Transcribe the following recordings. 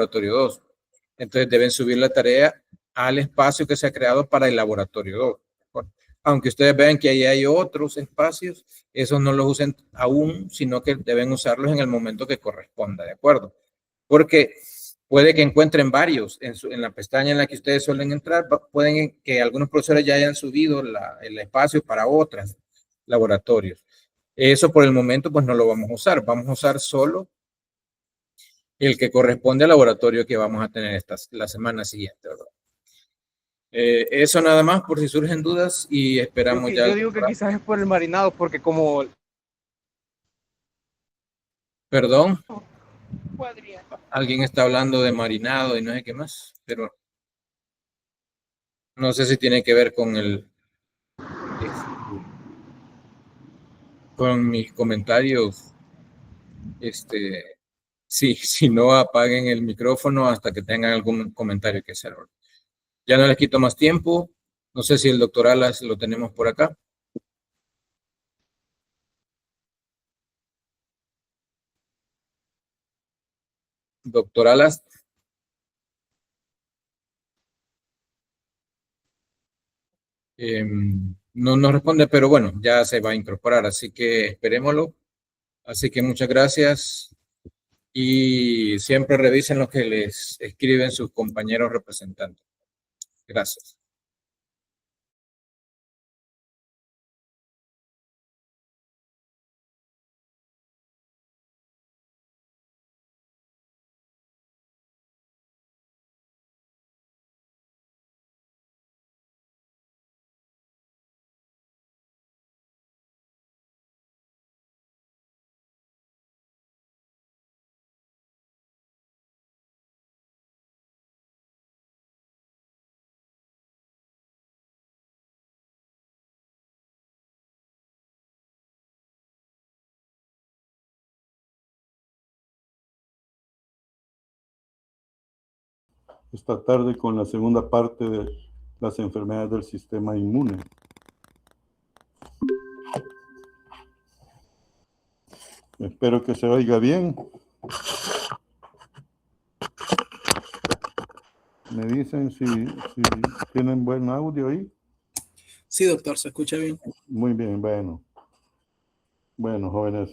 laboratorio 2. Entonces deben subir la tarea al espacio que se ha creado para el laboratorio 2. Aunque ustedes vean que ahí hay otros espacios, esos no los usen aún, sino que deben usarlos en el momento que corresponda, ¿de acuerdo? Porque puede que encuentren varios en la pestaña en la que ustedes suelen entrar, pueden que algunos profesores ya hayan subido el espacio para otros laboratorios. Eso por el momento pues no lo vamos a usar, vamos a usar solo el que corresponde al laboratorio que vamos a tener la semana siguiente, ¿verdad? Eso nada más por si surgen dudas y esperamos ya. Yo digo que quizás es por el marinado, porque como... Perdón, alguien está hablando de marinado y no sé qué más, pero no sé si tiene que ver con con mis comentarios. Sí, si no, apaguen el micrófono hasta que tengan algún comentario que hacer. Ya no les quito más tiempo. No sé si el doctor Alas lo tenemos por acá. Doctor Alas. No nos responde, pero bueno, ya se va a incorporar, así que esperémoslo. Así que muchas gracias y siempre revisen lo que les escriben sus compañeros representantes. Gracias. Esta tarde con la segunda parte de las enfermedades del sistema inmune. Espero que se oiga bien. Me dicen si tienen buen audio ahí. Sí, doctor, se escucha bien. Muy bien, bueno. Bueno, jóvenes.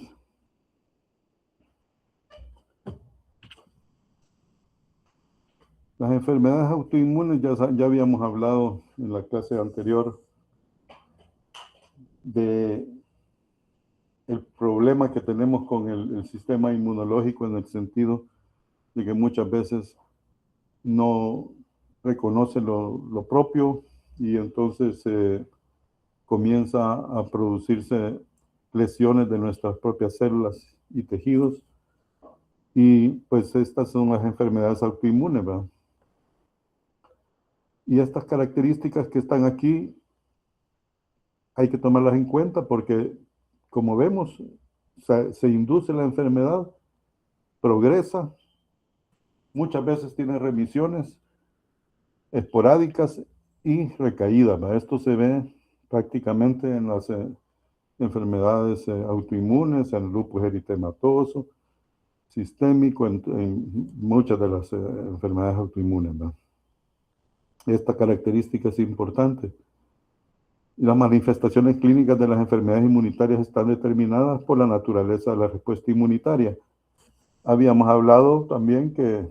Las enfermedades autoinmunes, ya habíamos hablado en la clase anterior de el problema que tenemos con el sistema inmunológico, en el sentido de que muchas veces no reconoce lo propio y entonces comienza a producirse lesiones de nuestras propias células y tejidos. Y pues estas son las enfermedades autoinmunes, ¿verdad? Y estas características que están aquí hay que tomarlas en cuenta porque, como vemos, se induce la enfermedad, progresa, muchas veces tiene remisiones esporádicas y recaídas, ¿verdad? Esto se ve prácticamente en las enfermedades autoinmunes, en el lupus eritematoso, sistémico, en muchas de las enfermedades autoinmunes, ¿verdad? Esta característica es importante. Las manifestaciones clínicas de las enfermedades inmunitarias están determinadas por la naturaleza de la respuesta inmunitaria. Habíamos hablado también que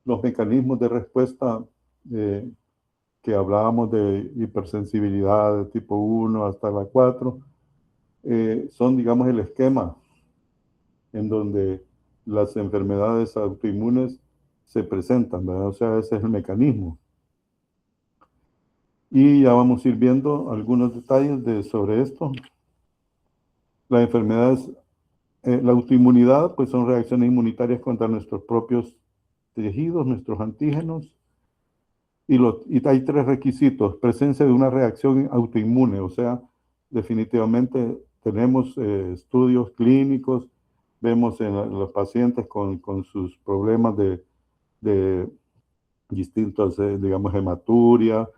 los mecanismos de respuesta que hablábamos de hipersensibilidad de tipo 1 hasta la 4, son, digamos, el esquema en donde las enfermedades autoinmunes se presentan, ¿verdad? O sea, ese es el mecanismo. Y ya vamos a ir viendo algunos detalles sobre esto. Las enfermedades, la autoinmunidad, pues son reacciones inmunitarias contra nuestros propios tejidos, nuestros antígenos. Y hay tres requisitos: presencia de una reacción autoinmune, o sea, definitivamente tenemos estudios clínicos, vemos en los pacientes con sus problemas de distintas, digamos, hematuria,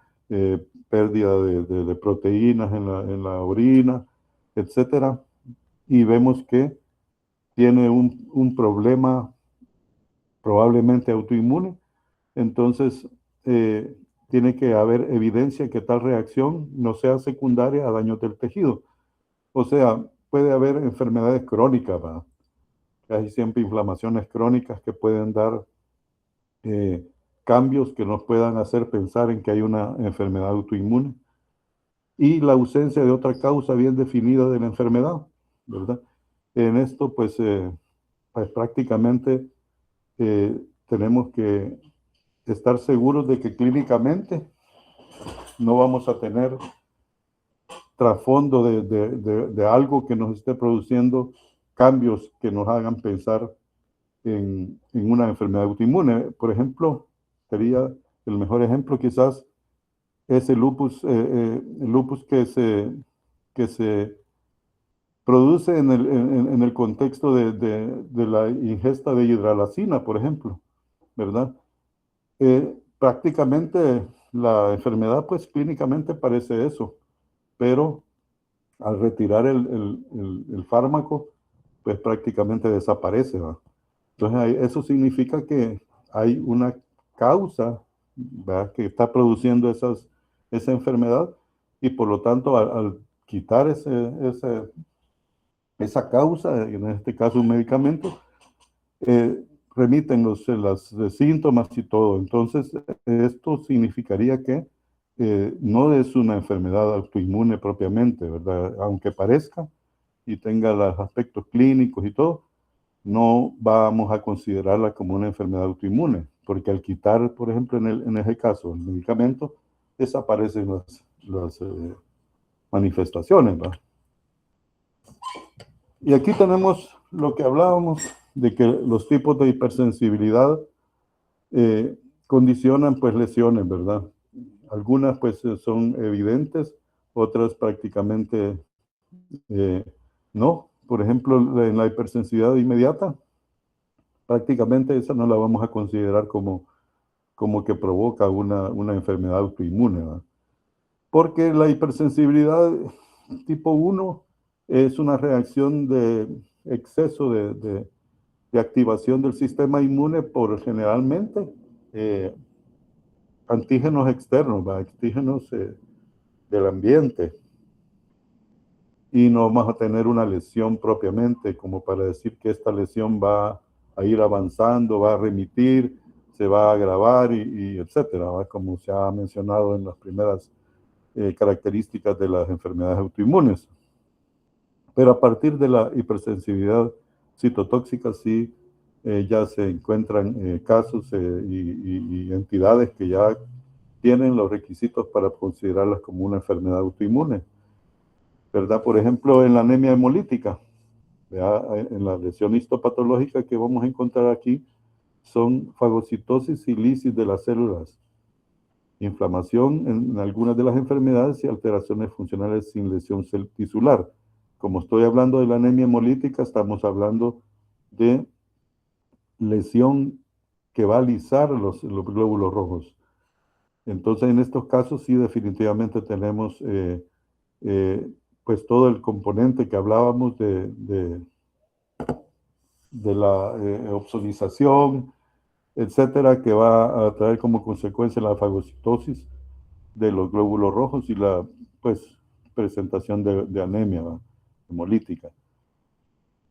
pérdida de proteínas en la orina, etcétera, y vemos que tiene un problema probablemente autoinmune, entonces tiene que haber evidencia que tal reacción no sea secundaria a daños del tejido. O sea, puede haber enfermedades crónicas, ¿verdad? Hay siempre inflamaciones crónicas que pueden dar cambios que nos puedan hacer pensar en que hay una enfermedad autoinmune y la ausencia de otra causa bien definida de la enfermedad, ¿verdad? En esto, pues prácticamente tenemos que estar seguros de que clínicamente no vamos a tener trasfondo de algo que nos esté produciendo cambios que nos hagan pensar en una enfermedad autoinmune. Por ejemplo, sería el mejor ejemplo quizás es el lupus que se produce en el contexto de la ingesta de hidralazina, por ejemplo, ¿verdad? Prácticamente la enfermedad, pues clínicamente parece eso, pero al retirar el fármaco, pues prácticamente desaparece, ¿verdad? Entonces, eso significa que hay una causa, ¿verdad?, que está produciendo esa enfermedad y por lo tanto al quitar esa causa, en este caso un medicamento, remiten los síntomas y todo. Entonces, esto significaría que no es una enfermedad autoinmune propiamente, ¿verdad? Aunque parezca y tenga los aspectos clínicos y todo, no vamos a considerarla como una enfermedad autoinmune, porque al quitar, por ejemplo, en ese caso, el medicamento, desaparecen las manifestaciones, ¿verdad? Y aquí tenemos lo que hablábamos de que los tipos de hipersensibilidad condicionan pues lesiones, ¿verdad? Algunas pues son evidentes, otras prácticamente no. Por ejemplo, en la hipersensibilidad inmediata, prácticamente esa no la vamos a considerar como que provoca una enfermedad autoinmune, ¿verdad? Porque la hipersensibilidad tipo 1 es una reacción de exceso de activación del sistema inmune por generalmente antígenos externos, ¿verdad? Antígenos del ambiente. Y no vamos a tener una lesión propiamente, como para decir que esta lesión va a ir avanzando, va a remitir, se va a agravar y etcétera, ¿verdad? Como se ha mencionado en las primeras características de las enfermedades autoinmunes. Pero a partir de la hipersensibilidad citotóxica sí ya se encuentran casos y entidades que ya tienen los requisitos para considerarlas como una enfermedad autoinmune, ¿verdad? Por ejemplo, en la anemia hemolítica, ¿verdad? En la lesión histopatológica que vamos a encontrar aquí son fagocitosis y lisis de las células, inflamación en algunas de las enfermedades y alteraciones funcionales sin lesión tisular. Como estoy hablando de la anemia hemolítica, estamos hablando de lesión que va a alisar los glóbulos rojos. Entonces, en estos casos sí definitivamente tenemos pues todo el componente que hablábamos de la opsonización, etcétera, que va a traer como consecuencia la fagocitosis de los glóbulos rojos y la pues presentación de anemia, ¿verdad?, hemolítica.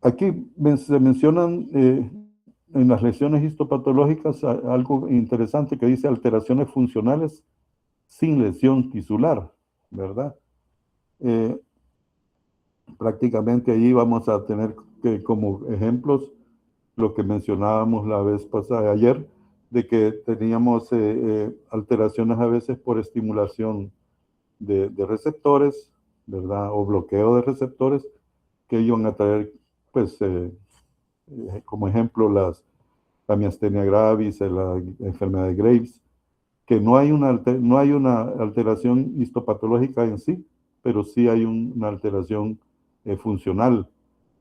Aquí se mencionan en las lesiones histopatológicas algo interesante que dice alteraciones funcionales sin lesión tisular, ¿verdad? Prácticamente allí vamos a tener como ejemplos lo que mencionábamos la vez pasada, ayer, de que teníamos alteraciones a veces por estimulación de receptores, ¿verdad? O bloqueo de receptores que iban a traer, pues, como ejemplo, la miastenia gravis, la enfermedad de Graves, que no hay una alteración histopatológica en sí, pero sí hay una alteración funcional,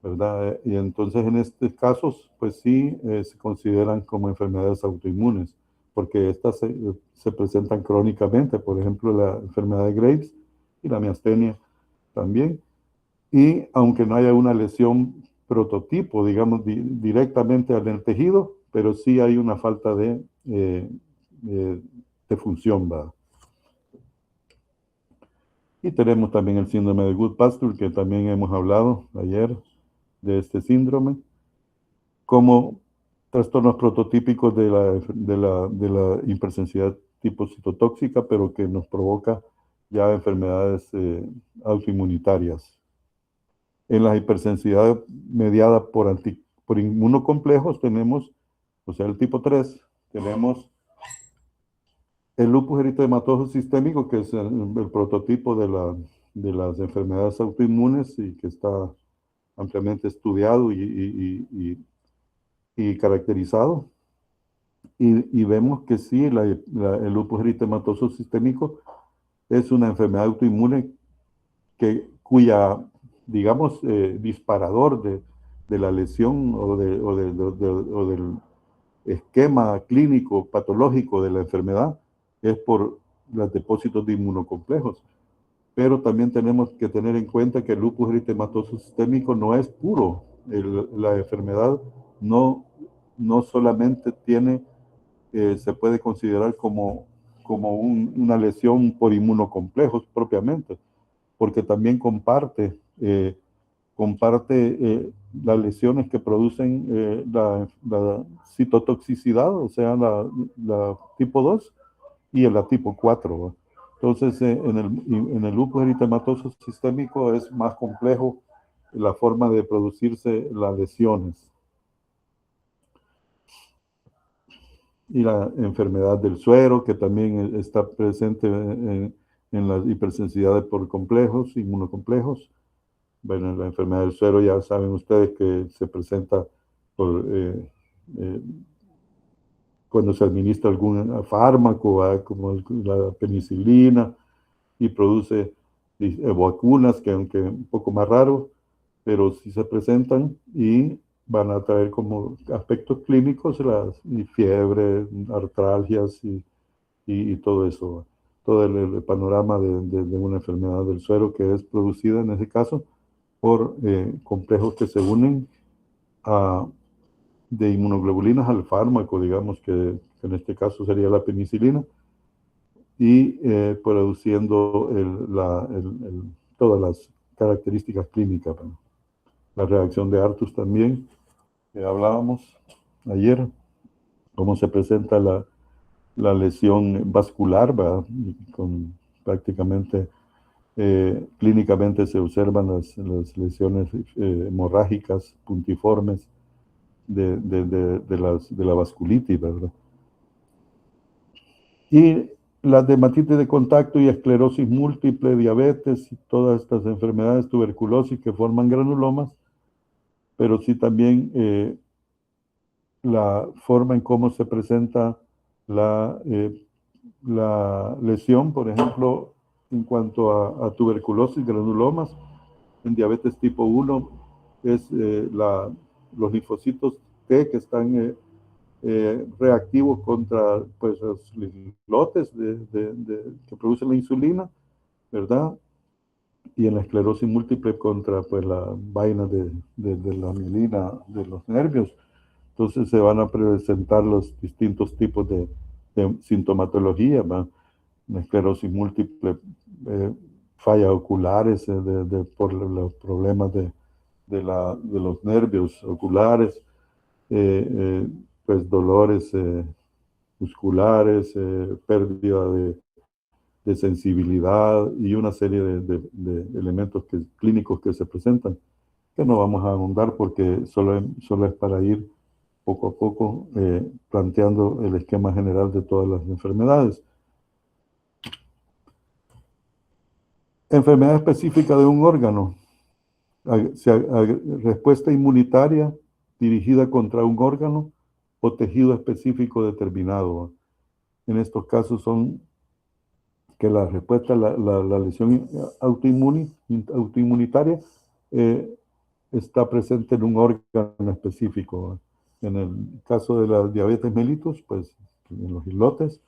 ¿verdad? Y entonces en estos casos, pues sí, se consideran como enfermedades autoinmunes, porque estas se presentan crónicamente, por ejemplo, la enfermedad de Graves y la miastenia también. Y aunque no haya una lesión prototipo, digamos, directamente en el tejido, pero sí hay una falta de función, ¿verdad? Y tenemos también el síndrome de Goodpasture, que también hemos hablado ayer de este síndrome, como trastornos prototípicos de la hipersensibilidad tipo citotóxica, pero que nos provoca ya enfermedades autoinmunitarias. En la hipersensibilidad mediada por inmunocomplejos tenemos, o sea, el tipo 3, tenemos el lupus eritematoso sistémico, que es el prototipo de las enfermedades autoinmunes y que está ampliamente estudiado y caracterizado. Y vemos que sí, el lupus eritematoso sistémico es una enfermedad autoinmune cuya, digamos, disparador de la lesión o del esquema clínico patológico de la enfermedad es por los depósitos de inmunocomplejos. Pero también tenemos que tener en cuenta que el lupus eritematoso sistémico no es puro. La enfermedad no solamente se puede considerar como una lesión por inmunocomplejos propiamente, porque también comparte las lesiones que producen la citotoxicidad, o sea, la tipo 2 y la tipo 4. ¿Va? Entonces, en el lupus eritematoso sistémico es más complejo la forma de producirse las lesiones. Y la enfermedad del suero, que también está presente en las hipersensibilidades por complejos, inmunocomplejos. Bueno, la enfermedad del suero ya saben ustedes que se presenta cuando se administra algún fármaco, como la penicilina, y produce vacunas, que aunque un poco más raro, pero sí se presentan y van a traer como aspectos clínicos y fiebre, artralgias y todo eso, todo el panorama de una enfermedad del suero que es producida en ese caso por complejos que se unen de inmunoglobulinas al fármaco, digamos que en este caso sería la penicilina, y produciendo todas las características clínicas. La reacción de Artus también, que hablábamos ayer, cómo se presenta la lesión vascular, ¿verdad? Con prácticamente clínicamente se observan las lesiones hemorrágicas puntiformes de la vasculitis, ¿verdad? Y la dermatitis de contacto y esclerosis múltiple, diabetes y todas estas enfermedades, tuberculosis que forman granulomas, pero sí también la forma en cómo se presenta la lesión, por ejemplo, en cuanto a tuberculosis, granulomas, en diabetes tipo 1, es los linfocitos T que están reactivos contra pues, los islotes que producen la insulina, ¿verdad? Y en la esclerosis múltiple contra pues, la vaina de la mielina de los nervios. Entonces se van a presentar los distintos tipos de sintomatología, ¿va? La esclerosis múltiple, fallas oculares por los problemas de los nervios oculares, pues dolores musculares, pérdida de sensibilidad y una serie de elementos clínicos que se presentan, que no vamos a ahondar porque solo es para ir poco a poco planteando el esquema general de todas las enfermedades. Enfermedad específica de un órgano. Respuesta inmunitaria dirigida contra un órgano o tejido específico determinado. En estos casos son que la respuesta, la lesión autoinmunitaria está presente en un órgano específico. En el caso de la diabetes mellitus, pues en los islotes,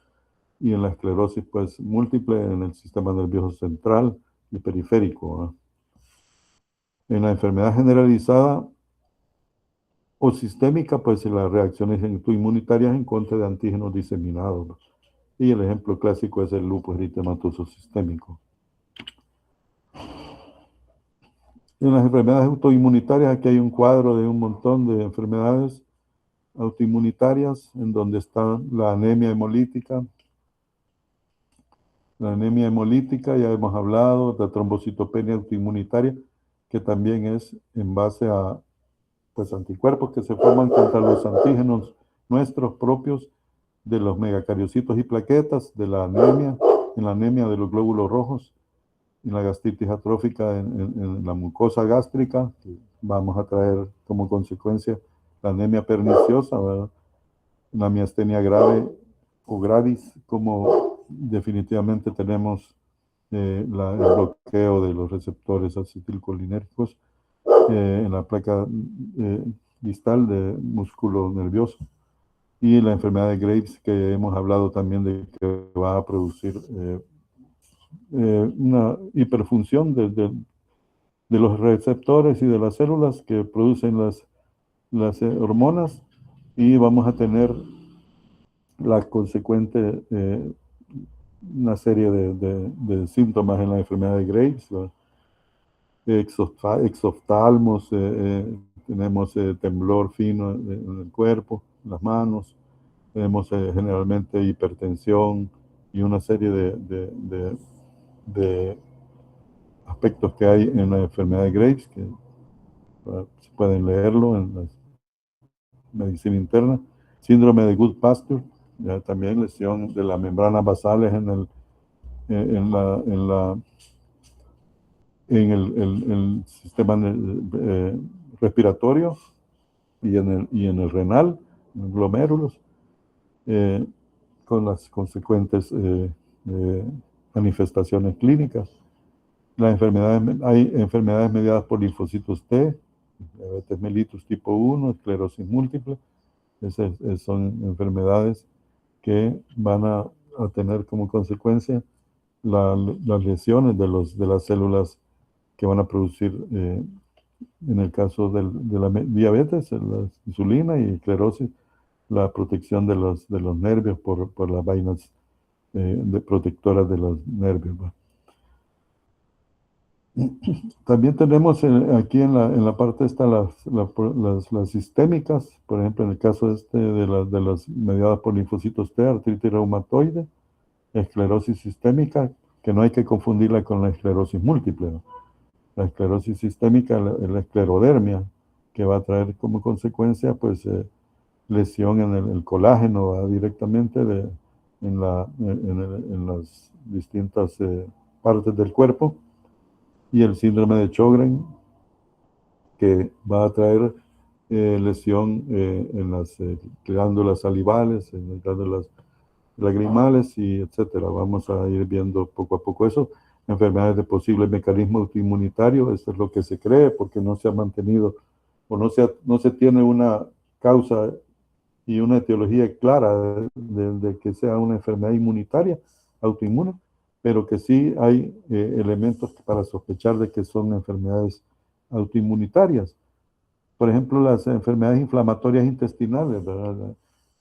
y en la esclerosis pues múltiple en el sistema nervioso central y periférico. En la enfermedad generalizada O sistémica, pues las reacciones autoinmunitarias en contra de antígenos diseminados, ¿no? Y el ejemplo clásico es el lupus eritematoso sistémico. En las enfermedades autoinmunitarias, aquí hay un cuadro de un montón de enfermedades autoinmunitarias, en donde está la anemia hemolítica. La anemia hemolítica, ya hemos hablado, la trombocitopenia autoinmunitaria, que también es en base a pues, anticuerpos que se forman contra los antígenos nuestros propios de los megacariocitos y plaquetas, de la anemia, en la anemia de los glóbulos rojos, en la gastritis atrófica, en la mucosa gástrica, que vamos a traer como consecuencia la anemia perniciosa, ¿verdad? La miastenia grave o gravis, como definitivamente tenemos el bloqueo de los receptores acetilcolinérgicos en la placa distal de músculo nervioso. Y la enfermedad de Graves, que hemos hablado también de que va a producir una hiperfunción de los receptores y de las células que producen las hormonas, y vamos a tener la consecuente una serie de síntomas en la enfermedad de Graves, exoftalmos, tenemos temblor fino en el cuerpo, en las manos, tenemos generalmente hipertensión y una serie de aspectos que hay en la enfermedad de Graves, que se pueden leerlo en la medicina interna. Síndrome de Goodpasture, también lesión de las membranas basales en el sistema respiratorio y en el renal, en los glomérulos, con las consecuentes manifestaciones clínicas. Hay enfermedades mediadas por linfocitos T, diabetes mellitus tipo 1, esclerosis múltiple. Esas son enfermedades que van a tener como consecuencia las lesiones de las células que van a producir, en el caso de la diabetes, la insulina, y esclerosis, la protección de los nervios por las vainas protectoras de los nervios, ¿va? También tenemos aquí en la parte esta las sistémicas, por ejemplo, en el caso de las mediadas por linfocitos T, artritis reumatoide, esclerosis sistémica, que no hay que confundirla con la esclerosis múltiple, ¿no? La esclerosis sistémica es la esclerodermia, que va a traer como consecuencia pues lesión en el colágeno, ¿va? Directamente en las distintas partes del cuerpo. Y el síndrome de Sjögren, que va a traer lesión en las glándulas salivales, en las glándulas lagrimales, y etcétera. Vamos a ir viendo poco a poco eso. Enfermedades de posible mecanismo autoinmunitario, esto es lo que se cree, porque no se ha mantenido o no se tiene una causa y una etiología clara de que sea una enfermedad inmunitaria, autoinmune, pero que sí hay elementos para sospechar de que son enfermedades autoinmunitarias. Por ejemplo, las enfermedades inflamatorias intestinales, ¿verdad?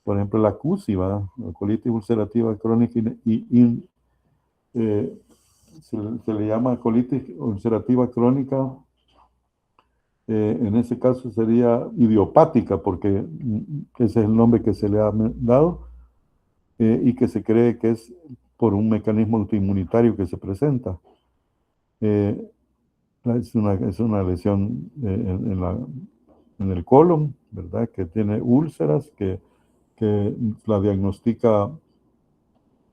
Por ejemplo, la CUSI, ¿verdad? La colitis ulcerativa crónica se le llama colitis ulcerativa crónica. En ese caso sería idiopática, porque ese es el nombre que se le ha dado, y que se cree que es por un mecanismo autoinmunitario que se presenta. Es una lesión en el colon, ¿verdad? Que tiene úlceras, que la diagnostica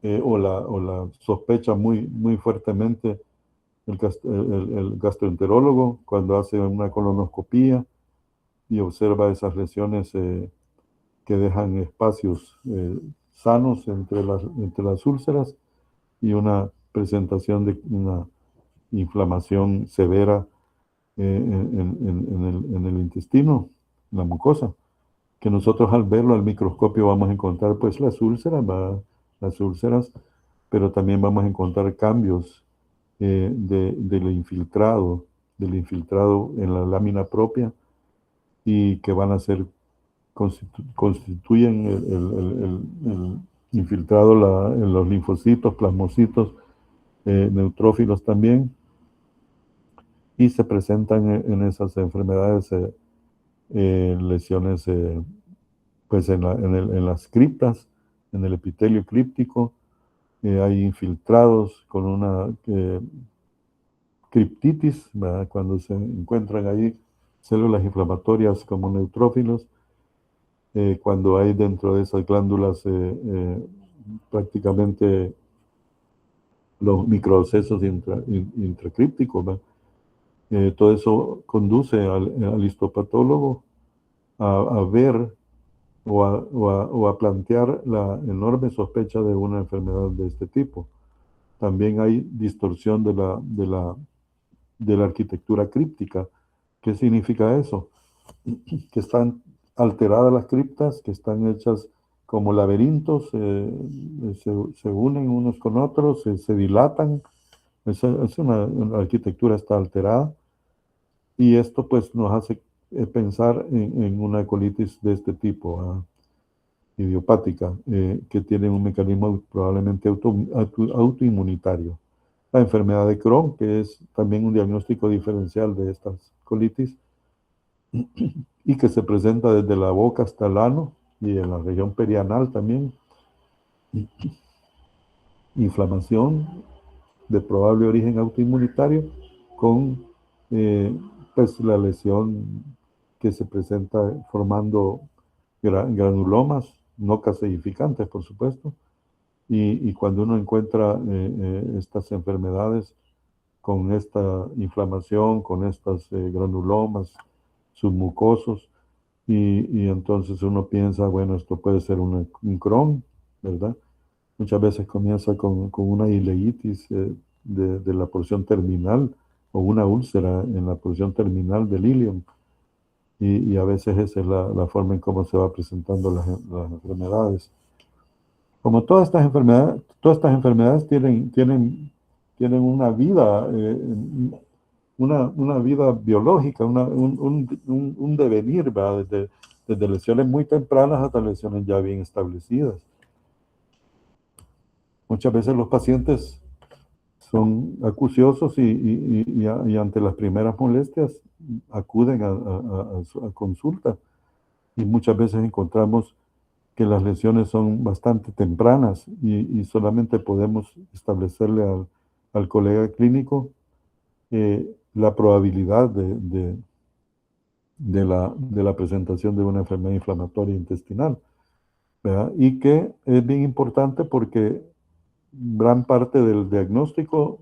o la sospecha muy fuertemente el gastroenterólogo cuando hace una colonoscopía y observa esas lesiones que dejan espacios sanos entre las úlceras y una presentación de una inflamación severa en el intestino, en la mucosa, que nosotros al verlo al microscopio vamos a encontrar pues las úlceras, pero también vamos a encontrar cambios del infiltrado en la lámina propia, y que van a ser, constituyen el infiltrado en los linfocitos, plasmocitos, neutrófilos también, y se presentan en esas enfermedades lesiones pues en las criptas, en el epitelio críptico. Hay infiltrados con una criptitis, ¿verdad? Cuando se encuentran ahí células inflamatorias como neutrófilos, cuando hay dentro de esas glándulas prácticamente los microcesos intracrípticos, ¿verdad? Todo eso conduce al histopatólogo a ver o a plantear la enorme sospecha de una enfermedad de este tipo. También hay distorsión de la arquitectura críptica. ¿Qué significa eso? Que están alteradas las criptas, que están hechas como laberintos, se unen unos con otros, se dilatan. Una arquitectura está alterada, y esto pues nos hace pensar en una colitis de este tipo, idiopática, que tiene un mecanismo probablemente autoinmunitario. La enfermedad de Crohn, que es también un diagnóstico diferencial de estas colitis, y que se presenta desde la boca hasta el ano y en la región perianal también. Inflamación de probable origen autoinmunitario con pues la lesión que se presenta formando granulomas no caseificantes, por supuesto, y cuando uno encuentra estas enfermedades con esta inflamación, con estas granulomas submucosos, y entonces uno piensa, bueno, esto puede ser un Crohn, ¿verdad? Muchas veces comienza con una ileitis de la porción terminal o una úlcera en la porción terminal del ilion. Y a veces esa es la forma en cómo se va presentando las enfermedades. Como todas estas enfermedades tienen una vida biológica, un devenir, ¿verdad? Desde lesiones muy tempranas hasta lesiones ya bien establecidas. Muchas veces los pacientes son acuciosos y ante las primeras molestias acuden a consulta, y muchas veces encontramos que las lesiones son bastante tempranas y solamente podemos establecerle al colega clínico la probabilidad de la presentación de una enfermedad inflamatoria intestinal, ¿verdad? Y que es bien importante porque gran parte del diagnóstico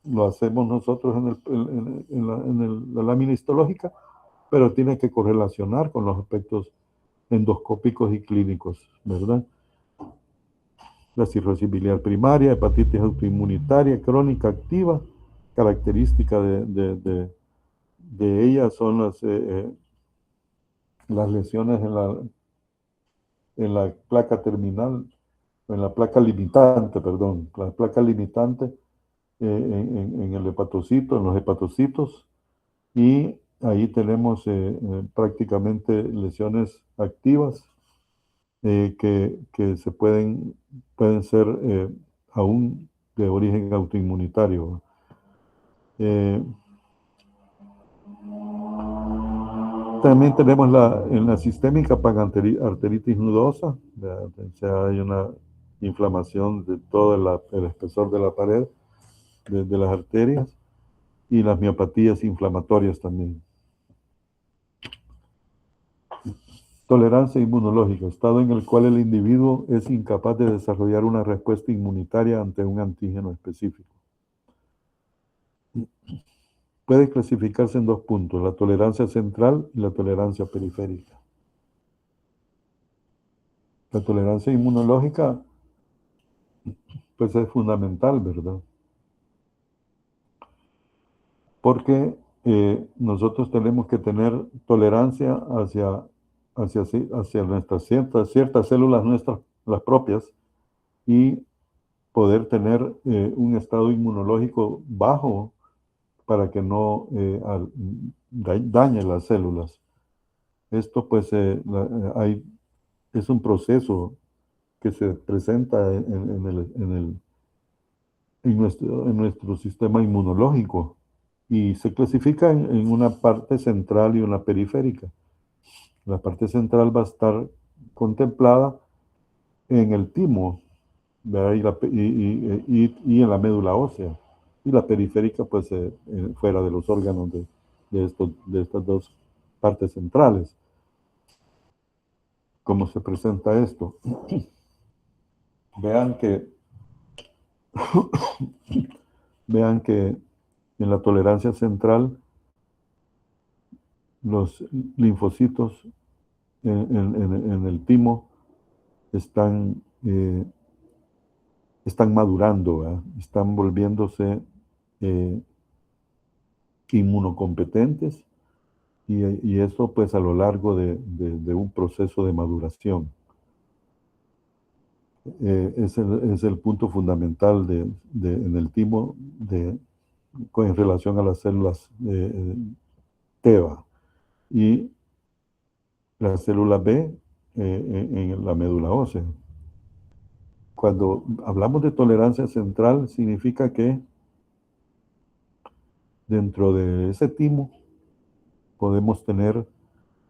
lo hacemos nosotros en la lámina histológica, pero tiene que correlacionar con los aspectos endoscópicos y clínicos, ¿verdad? La cirrosis biliar primaria, hepatitis autoinmunitaria crónica activa, característica de ella son las lesiones en la placa terminal, en la placa limitante, perdón, la placa limitante en el hepatocito, en los hepatocitos, y ahí tenemos prácticamente lesiones activas que pueden ser aún de origen autoinmunitario. También tenemos en la sistémica panarteritis nudosa, o sea, hay una inflamación de todo el espesor de la pared de las arterias, y las miopatías inflamatorias también. Tolerancia inmunológica, estado en el cual el individuo es incapaz de desarrollar una respuesta inmunitaria ante un antígeno específico. Puede clasificarse en dos puntos, la tolerancia central y la tolerancia periférica. La tolerancia inmunológica, pues es fundamental, ¿verdad? Porque nosotros tenemos que tener tolerancia hacia nuestras ciertas células nuestras, las propias, y poder tener un estado inmunológico bajo para que no dañe las células. Esto pues es un proceso que se presenta en nuestro sistema inmunológico y se clasifica en una parte central y una periférica. La parte central va a estar contemplada en el timo, ¿verdad? Y en la médula ósea. Y la periférica, pues, fuera de los órganos de estas dos partes centrales. ¿Cómo se presenta esto? Vean que, vean que en la tolerancia central, los linfocitos en el timo están madurando, ¿verdad? Están volviéndose inmunocompetentes y eso pues a lo largo de un proceso de maduración. Es el punto fundamental en el timo en relación a las células TEBA y la célula B en la médula ósea. Cuando hablamos de tolerancia central, significa que dentro de ese timo podemos tener,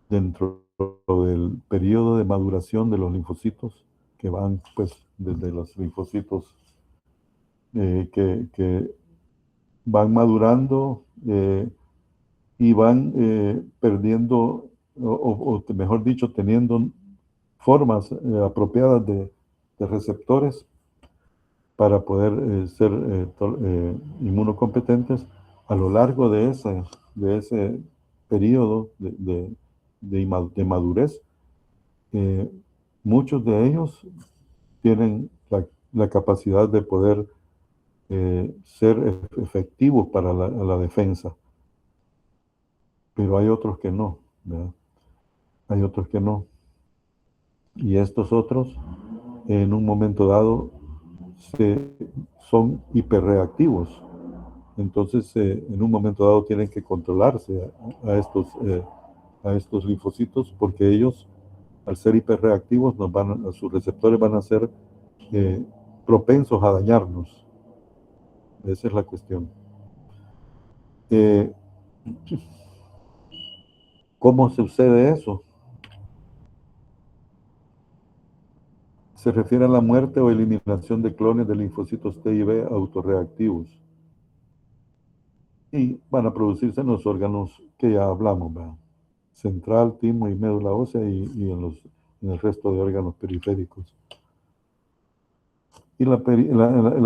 dentro del periodo de maduración de los linfocitos, que van pues desde los linfocitos que van madurando y van perdiendo, o mejor dicho, teniendo formas apropiadas de receptores para poder ser inmunocompetentes a lo largo de ese periodo de madurez. Muchos de ellos tienen la capacidad de poder ser efectivos para la defensa, pero hay otros que no, ¿verdad? Hay otros que no. Y estos otros, en un momento dado, son hiperreactivos. Entonces, en un momento dado tienen que controlarse a estos linfocitos porque ellos, al ser hiperreactivos, sus receptores van a ser propensos a dañarnos. Esa es la cuestión. ¿Cómo sucede eso? Se refiere a la muerte o eliminación de clones de linfocitos T y B autorreactivos. Y van a producirse en los órganos que ya hablamos, ¿verdad? Central, timo y médula ósea y en el resto de órganos periféricos. Y la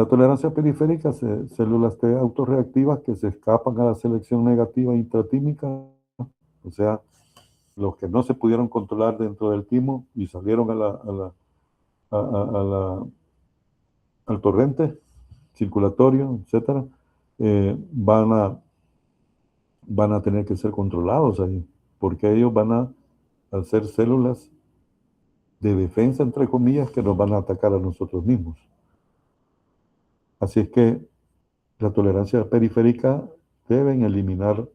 tolerancia periférica, células T autorreactivas que se escapan a la selección negativa intratímica, o sea, los que no se pudieron controlar dentro del timo y salieron al torrente circulatorio, etcétera, van a tener que ser controlados ahí, porque ellos van a ser células de defensa, entre comillas, que nos van a atacar a nosotros mismos. Así es que la tolerancia periférica se deben eliminar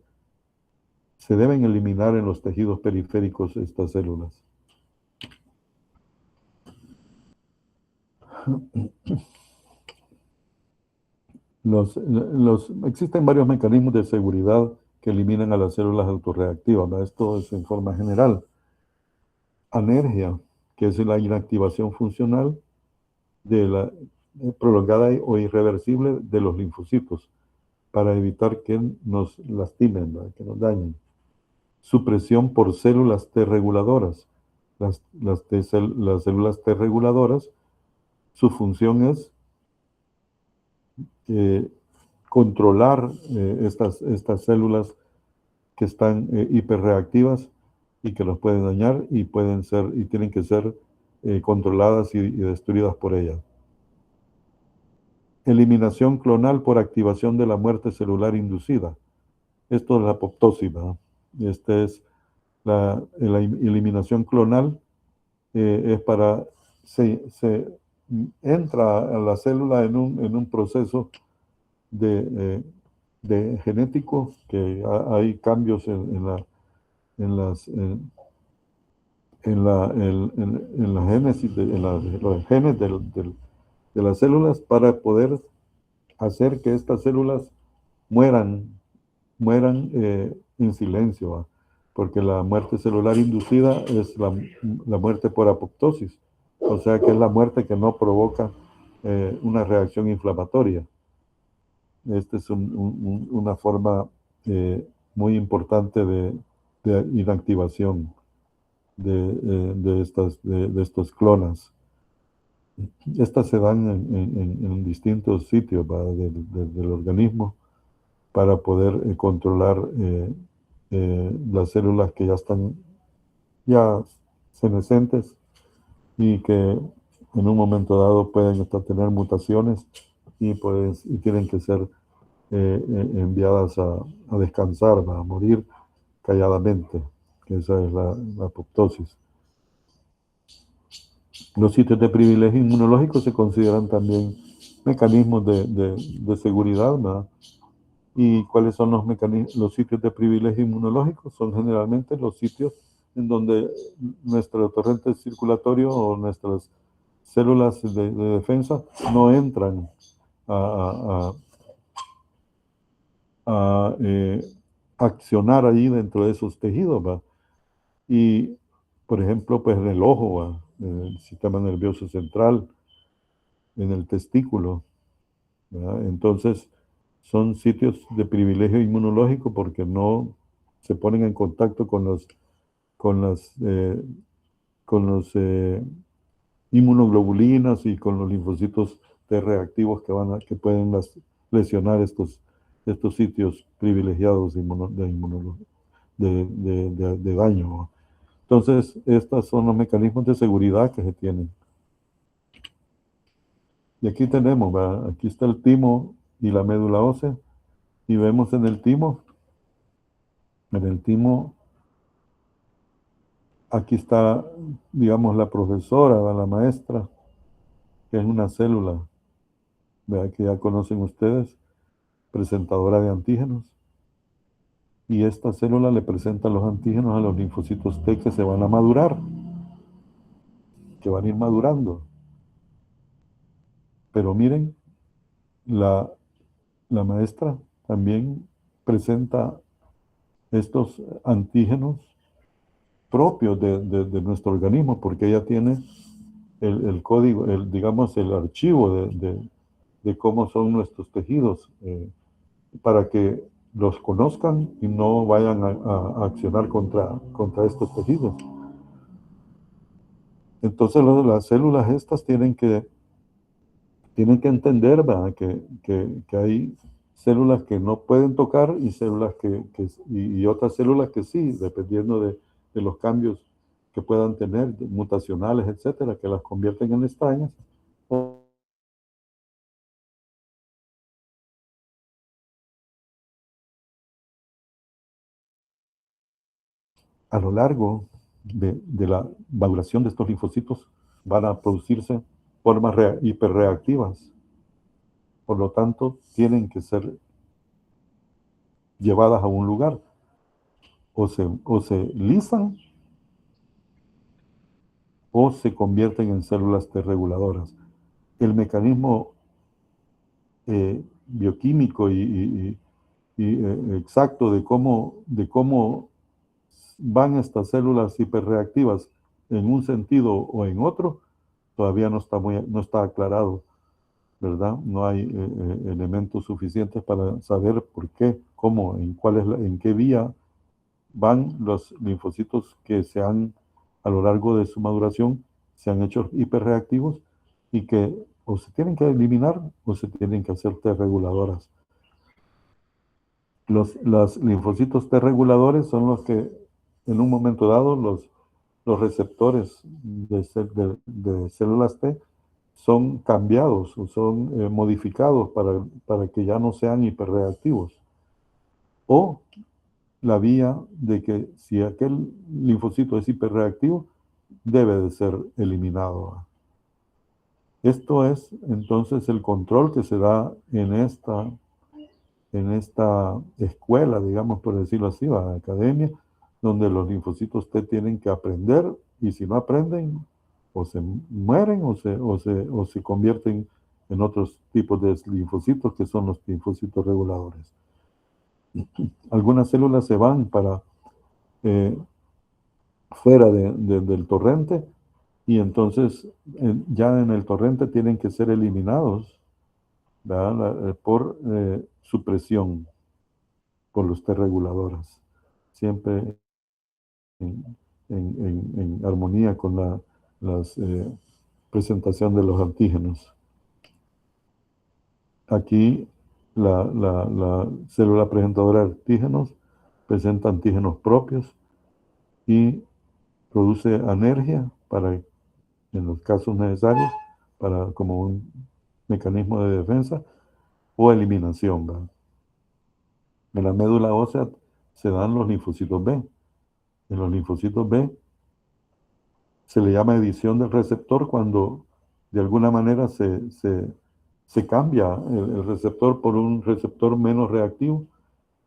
en los tejidos periféricos estas células. Existen varios mecanismos de seguridad que eliminan a las células autorreactivas, ¿no? Esto es en forma general. Anergia, que es la inactivación funcional de la prolongada o irreversible de los linfocitos para evitar que nos lastimen, ¿no? Que nos dañen. Supresión por células T reguladoras. Las células T reguladoras, su función es controlar estas células que están hiperreactivas y que los pueden dañar y tienen que ser controladas y destruidas por ellas. Eliminación clonal por activación de la muerte celular inducida. Esto es la apoptosis, ¿no? Esta es la eliminación clonal, es para se entra a la célula en un proceso de genético, que hay cambios en en la génesis, los genes de las células para poder hacer que estas células mueran en silencio, ¿va? Porque la muerte celular inducida es la muerte por apoptosis, o sea que es la muerte que no provoca una reacción inflamatoria. Esta es una forma muy importante de inactivación de estos clonas. Estas se dan en distintos sitios del organismo para poder controlar las células que ya están senescentes y que en un momento dado pueden tener mutaciones y tienen que ser enviadas a descansar, a morir calladamente. Esa es la apoptosis. Los sitios de privilegio inmunológico se consideran también mecanismos de seguridad, ¿verdad? ¿Y cuáles son los sitios de privilegio inmunológico? Son generalmente los sitios en donde nuestro torrente circulatorio o nuestras células de defensa no entran a accionar ahí dentro de esos tejidos, ¿va? Y, por ejemplo, pues en el ojo, ¿va? En el sistema nervioso central, en el testículo, ¿verdad? Entonces, son sitios de privilegio inmunológico porque no se ponen en contacto con los inmunoglobulinas y con los linfocitos T reactivos que pueden lesionar estos sitios privilegiados de daño, ¿no? Entonces, estos son los mecanismos de seguridad que se tienen. Y aquí tenemos, ¿verdad? Aquí está el timo y la médula ósea, y vemos en el timo, aquí está, digamos, la profesora, la maestra, que es una célula, ¿verdad? Que ya conocen ustedes, presentadora de antígenos. Y esta célula le presenta los antígenos a los linfocitos T que se van a madurar, que van a ir madurando. Pero miren, la maestra también presenta estos antígenos propios de nuestro organismo, porque ella tiene el código, digamos, el archivo de cómo son nuestros tejidos, para que los conozcan y no vayan a accionar contra estos tejidos. Entonces las células estas tienen que entender, ¿verdad? Que hay células que no pueden tocar y células y otras células que sí, dependiendo de los cambios que puedan tener, mutacionales, etcétera, que las convierten en extrañas. A lo largo de la maduración de estos linfocitos van a producirse formas hiperreactivas. Por lo tanto, tienen que ser llevadas a un lugar. O se lisan o se convierten en células T reguladoras. El mecanismo bioquímico y exacto de cómo van estas células hiperreactivas en un sentido o en otro, todavía no está aclarado, ¿verdad? No hay elementos suficientes para saber por qué, cómo, en qué vía van los linfocitos que a lo largo de su maduración, se han hecho hiperreactivos y que o se tienen que eliminar o se tienen que hacer T reguladoras. Los linfocitos T reguladores son los que en un momento dado los receptores de células T son cambiados o son modificados para que ya no sean hiperreactivos. O la vía de que si aquel linfocito es hiperreactivo, debe de ser eliminado. Esto es entonces el control que se da en esta escuela, digamos, por decirlo así, la academia, donde los linfocitos T tienen que aprender y si no aprenden, o se mueren o se convierten en otros tipos de linfocitos que son los linfocitos reguladores. Algunas células se van para fuera del torrente y entonces ya en el torrente tienen que ser eliminados, ¿verdad? Por supresión por los T reguladores, siempre en armonía con la presentación de los antígenos. Aquí la célula presentadora de antígenos presenta antígenos propios y produce anergia para, en los casos necesarios, para como un mecanismo de defensa o eliminación, ¿verdad? En la médula ósea se dan los linfocitos B. En los linfocitos B se le llama edición del receptor cuando de alguna manera se cambia el receptor por un receptor menos reactivo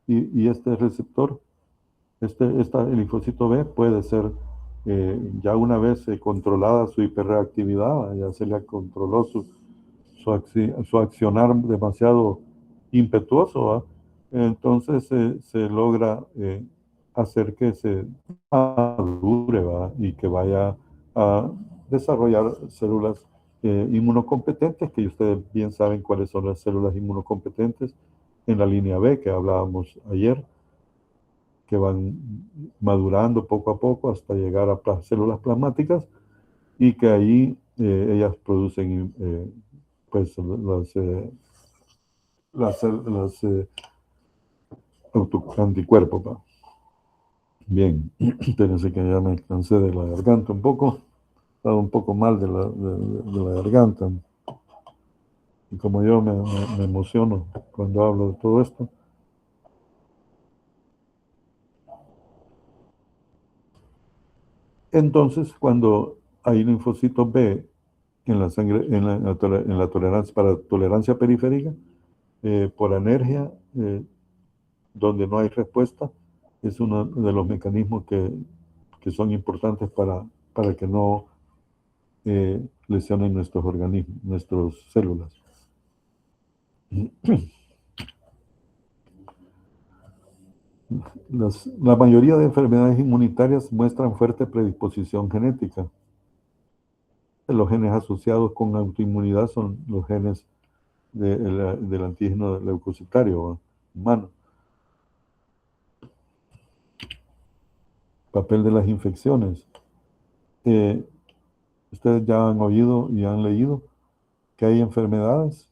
y este receptor, el linfocito B puede ser ya una vez controlada su hiperreactividad, ya se le controló su accionar demasiado impetuoso, ¿va? Entonces se logra hacer que se madure, ¿va? Y que vaya a desarrollar células inmunocompetentes, que ustedes bien saben cuáles son las células inmunocompetentes en la línea B que hablábamos ayer, que van madurando poco a poco hasta llegar a células plasmáticas y que ahí ellas producen pues anticuerpos, ¿va? Bien, espérense que ya me cansé de la garganta un poco, he estado un poco mal de la garganta, y como yo me emociono cuando hablo de todo esto. Entonces, cuando hay linfocitos B en la sangre, en la tolerancia, para tolerancia periférica, por anergia, donde no hay respuesta, es uno de los mecanismos que son importantes para que no lesionen nuestros organismos, nuestras células. La mayoría de enfermedades inmunitarias muestran fuerte predisposición genética. Los genes asociados con autoinmunidad son los genes del antígeno leucocitario humano. Papel de las infecciones. Ustedes ya han oído y han leído que hay enfermedades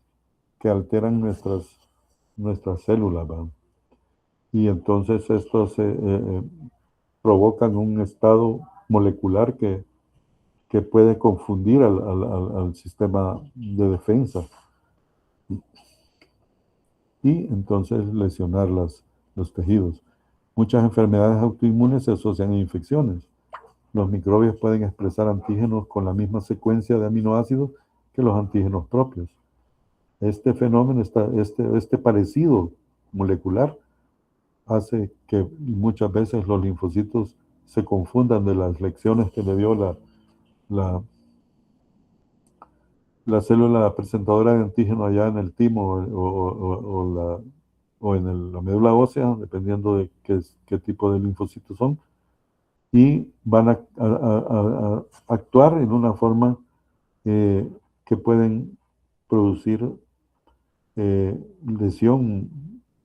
que alteran nuestras células, ¿verdad? Y entonces estos provocan un estado molecular que puede confundir al sistema de defensa y entonces lesionar los tejidos. Muchas enfermedades autoinmunes se asocian a infecciones. Los microbios pueden expresar antígenos con la misma secuencia de aminoácidos que los antígenos propios. Este fenómeno, este parecido molecular, hace que muchas veces los linfocitos se confundan de las lecciones que le dio la célula presentadora de antígeno allá en el timo o en la médula ósea, dependiendo de qué tipo de linfocitos son, y van a actuar en una forma que pueden producir lesión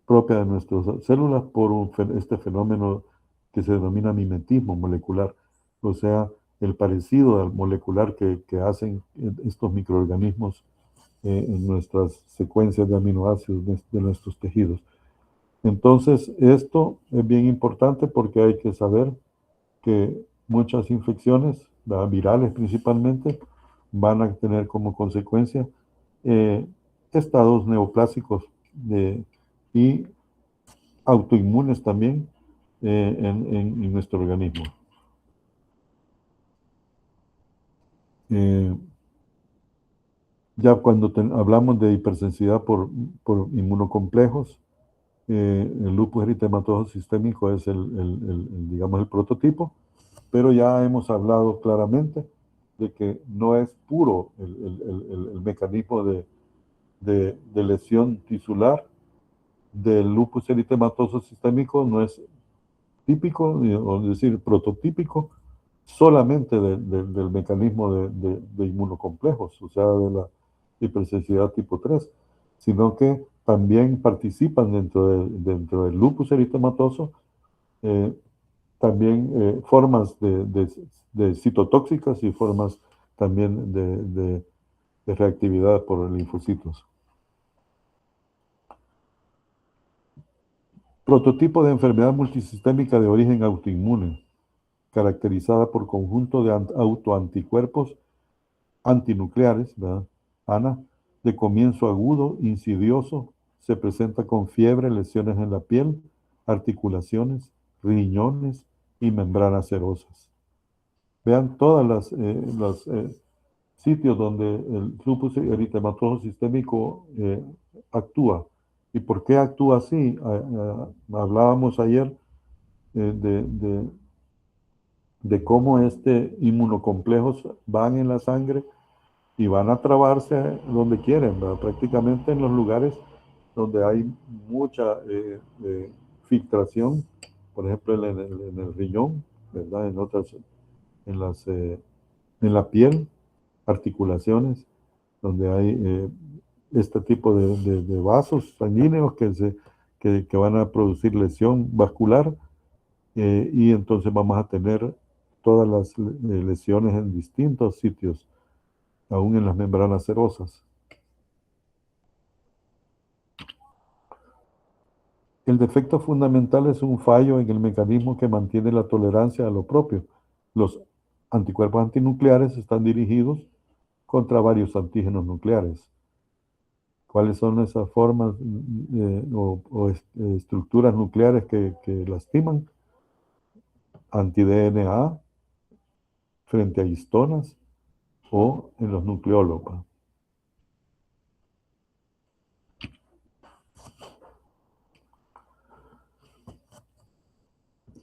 propia de nuestras células por este fenómeno que se denomina mimetismo molecular, o sea, el parecido al molecular que hacen estos microorganismos en nuestras secuencias de aminoácidos de nuestros tejidos. Entonces, esto es bien importante porque hay que saber que muchas infecciones, virales principalmente, van a tener como consecuencia estados neoplásicos y autoinmunes también en nuestro organismo. Ya cuando hablamos de hipersensibilidad por inmunocomplejos, el lupus eritematoso sistémico es digamos, el prototipo. pero ya hemos hablado claramente de que no es puro el mecanismo de lesión tisular del lupus eritematoso sistémico, no es típico, o decir, prototípico, solamente del mecanismo de inmunocomplejos, o sea, de la hipersensibilidad tipo 3, sino que también participan dentro del lupus eritematoso también formas de citotóxicas y formas también de reactividad por linfocitos. Prototipo de enfermedad multisistémica de origen autoinmune, caracterizada por conjunto de autoanticuerpos antinucleares, ¿verdad? ANA, de comienzo agudo, insidioso, se presenta con fiebre, lesiones en la piel, articulaciones, riñones y membranas serosas. Vean todas los sitios donde el lupus eritematoso sistémico actúa. ¿Y por qué actúa así? Hablábamos ayer de cómo inmunocomplejos van en la sangre y van a trabarse donde quieren, ¿verdad? Prácticamente en los lugares donde hay mucha filtración, por ejemplo en el riñón, ¿verdad? En la piel, articulaciones, donde hay este tipo de vasos sanguíneos que van a producir lesión vascular, y entonces vamos a tener todas las lesiones en distintos sitios, aún en las membranas serosas. El defecto fundamental es un fallo en el mecanismo que mantiene la tolerancia a lo propio. Los anticuerpos antinucleares están dirigidos contra varios antígenos nucleares. ¿Cuáles son esas formas o estructuras nucleares que lastiman? Anti-DNA frente a histonas o en los nucleólogos.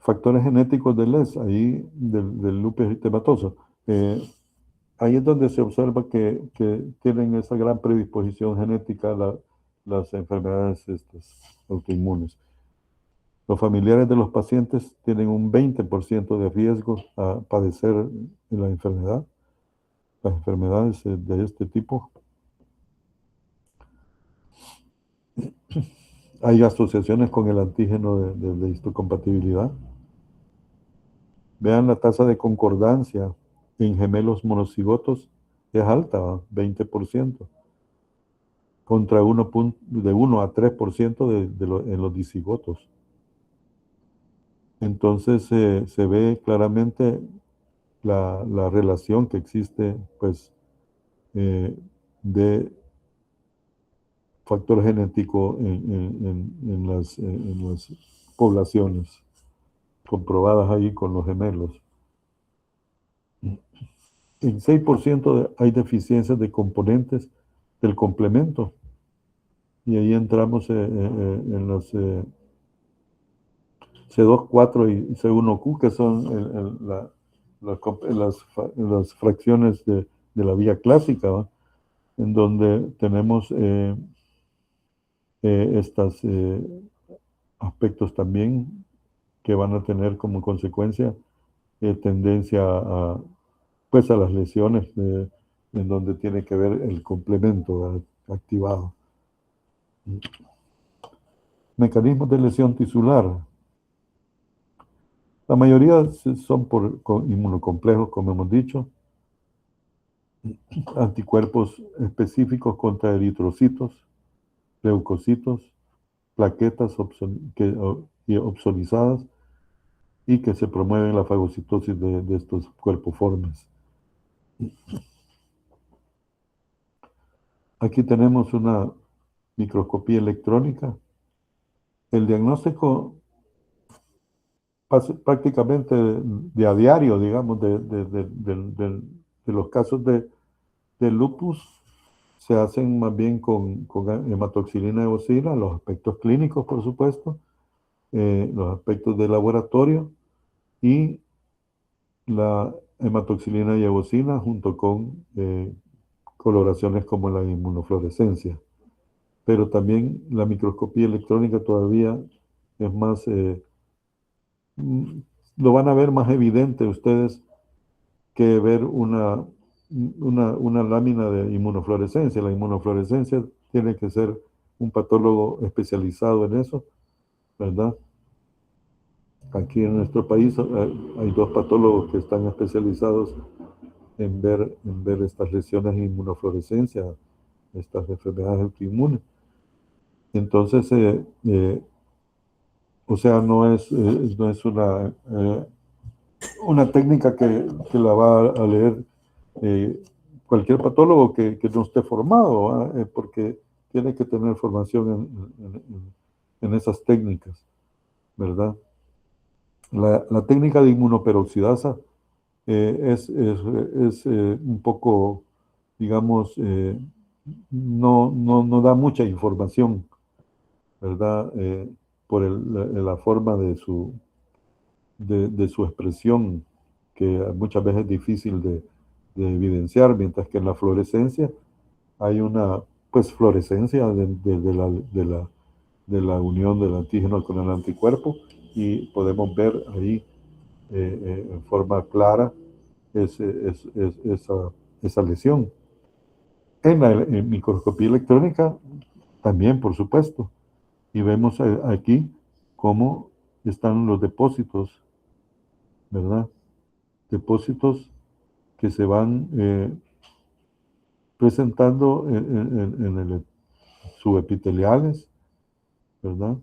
Factores genéticos del LES, ahí del lupus eritematoso. Ahí es donde se observa que tienen esa gran predisposición genética las enfermedades autoinmunes. Los familiares de los pacientes tienen un 20% de riesgo a padecer la enfermedad, las enfermedades de este tipo. Hay asociaciones con el antígeno de histocompatibilidad. Vean la tasa de concordancia en gemelos monocigotos, es alta, 20%, contra de 1 a 3% en los dicigotos. Entonces se ve claramente la relación que existe, pues, de factor genético en las poblaciones comprobadas ahí con los gemelos. En 6% hay deficiencias de componentes del complemento, y ahí entramos en los C2, 4 y C1Q, que son las fracciones de la vía clásica, ¿va? En donde tenemos estos aspectos también que van a tener como consecuencia tendencia pues a las lesiones en donde tiene que ver el complemento activado. Mecanismos de lesión tisular. La mayoría son con inmunocomplejos, como hemos dicho, anticuerpos específicos contra eritrocitos, leucocitos, plaquetas opsonizadas, y que se promueven la fagocitosis de estos cuerpoformes. Aquí tenemos una microscopía electrónica. El diagnóstico prácticamente de a diario, digamos, de los casos de lupus se hacen más bien con hematoxilina eosina, los aspectos clínicos, por supuesto, los aspectos de laboratorio, y la hematoxilina y eosina junto con coloraciones como la inmunofluorescencia. Pero también la microscopía electrónica todavía es más, lo van a ver más evidente ustedes que ver una lámina de inmunofluorescencia. La inmunofluorescencia tiene que ser un patólogo especializado en eso, ¿verdad? Aquí en nuestro país hay dos patólogos que están especializados en ver estas lesiones de inmunofluorescencia, estas enfermedades autoinmunes. Entonces, o sea, no es una técnica que la va a leer cualquier patólogo que no esté formado, porque tiene que tener formación en esas técnicas, ¿verdad? La técnica de inmunoperoxidasa es un poco, digamos, no da mucha información, ¿verdad? Por la forma de su expresión, que muchas veces es difícil de evidenciar, mientras que en la fluorescencia hay una, pues, fluorescencia de la unión del antígeno con el anticuerpo, y podemos ver ahí en forma clara esa lesión. En la microscopía electrónica también, por supuesto, y vemos aquí cómo están los depósitos, ¿verdad? Depósitos que se van presentando en el subepiteliales, ¿verdad?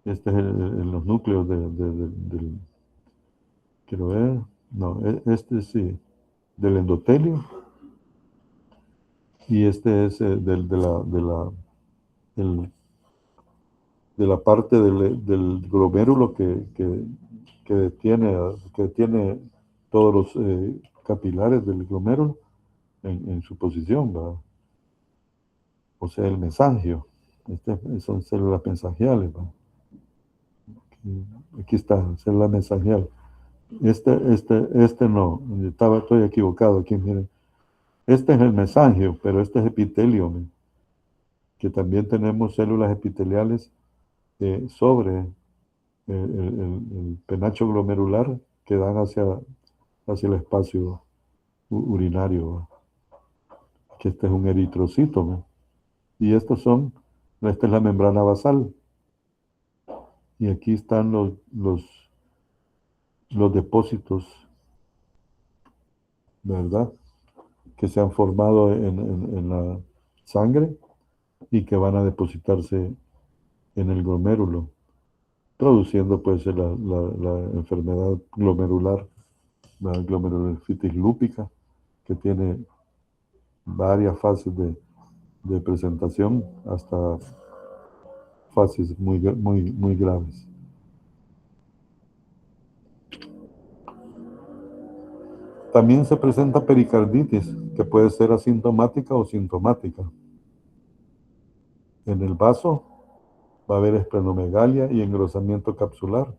Este es en los núcleos del, quiero ver, no, este sí, del endotelio, y este es de la parte del glomérulo que tiene todos los capilares del glomérulo en su posición, ¿verdad? O sea, el mesangio. Son células mesangiales, ¿verdad? Aquí está, célula mesangial. Este no, estoy equivocado aquí, miren. Este es el mesangio, pero este es epitelio, ¿no? Que también tenemos células epiteliales sobre el penacho glomerular que dan hacia el espacio urinario, ¿no? Que este es un eritrocito, ¿no? Y esta es la membrana basal. Y aquí están los depósitos, ¿verdad? Que se han formado en la sangre y que van a depositarse en el glomérulo, produciendo pues la enfermedad glomerular, la glomerulonefritis lúpica, que tiene varias fases de presentación hasta fases muy graves. También se presenta pericarditis, que puede ser asintomática o sintomática. En el vaso va a haber esplenomegalia y engrosamiento capsular,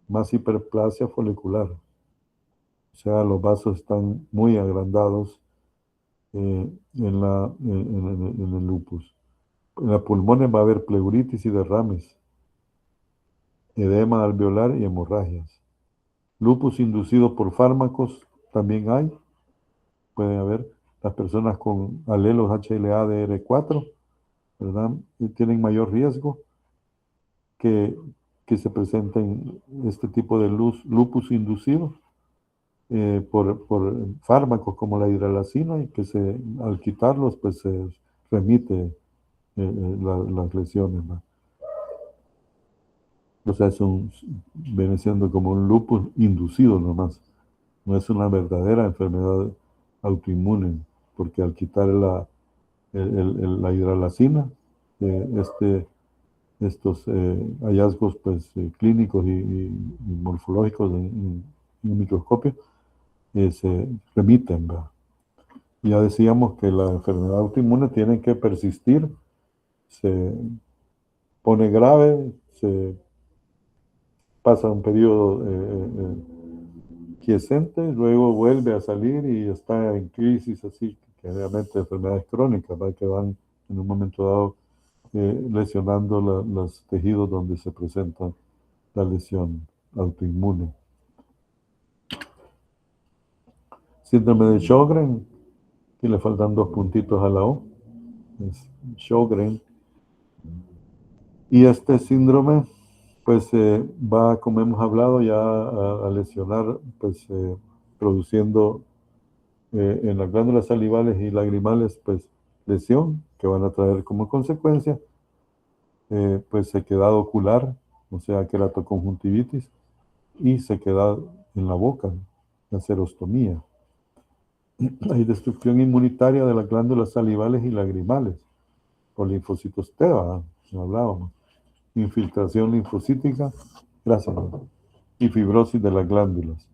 más hiperplasia folicular. O sea, los vasos están muy agrandados en el lupus. En los pulmones va a haber pleuritis y derrames, edema alveolar y hemorragias. Lupus inducido por fármacos también hay. Pueden haber las personas con alelos HLA-DR4, ¿verdad? Y tienen mayor riesgo que se presenten este tipo de lupus inducido por fármacos como la hidralazina, y que al quitarlos pues se remite las lesiones, ¿no? O sea, viene siendo como un lupus inducido nomás. No es una verdadera enfermedad autoinmune, porque al quitar la hidralazina, estos hallazgos pues, clínicos y morfológicos en un microscopio se remiten, ¿verdad? Ya decíamos que la enfermedad autoinmune tiene que persistir, se pone grave, se pasa un periodo quiescente, luego vuelve a salir y está en crisis, así que realmente enfermedades crónicas, ¿verdad? Que van en un momento dado lesionando los tejidos donde se presenta la lesión autoinmune. Síndrome de Sjögren, que le faltan 2 puntitos a la O, es Sjögren. Y este síndrome, pues va, como hemos hablado, ya a lesionar, pues produciendo en las glándulas salivales y lagrimales, pues lesión, que van a traer como consecuencia, pues sequedad ocular, o sea, queratoconjuntivitis, y sequedad en la boca, la serostomía. Hay destrucción inmunitaria de las glándulas salivales y lagrimales por linfocitos T, hablábamos. Infiltración linfocítica, gracias, y fibrosis de las glándulas.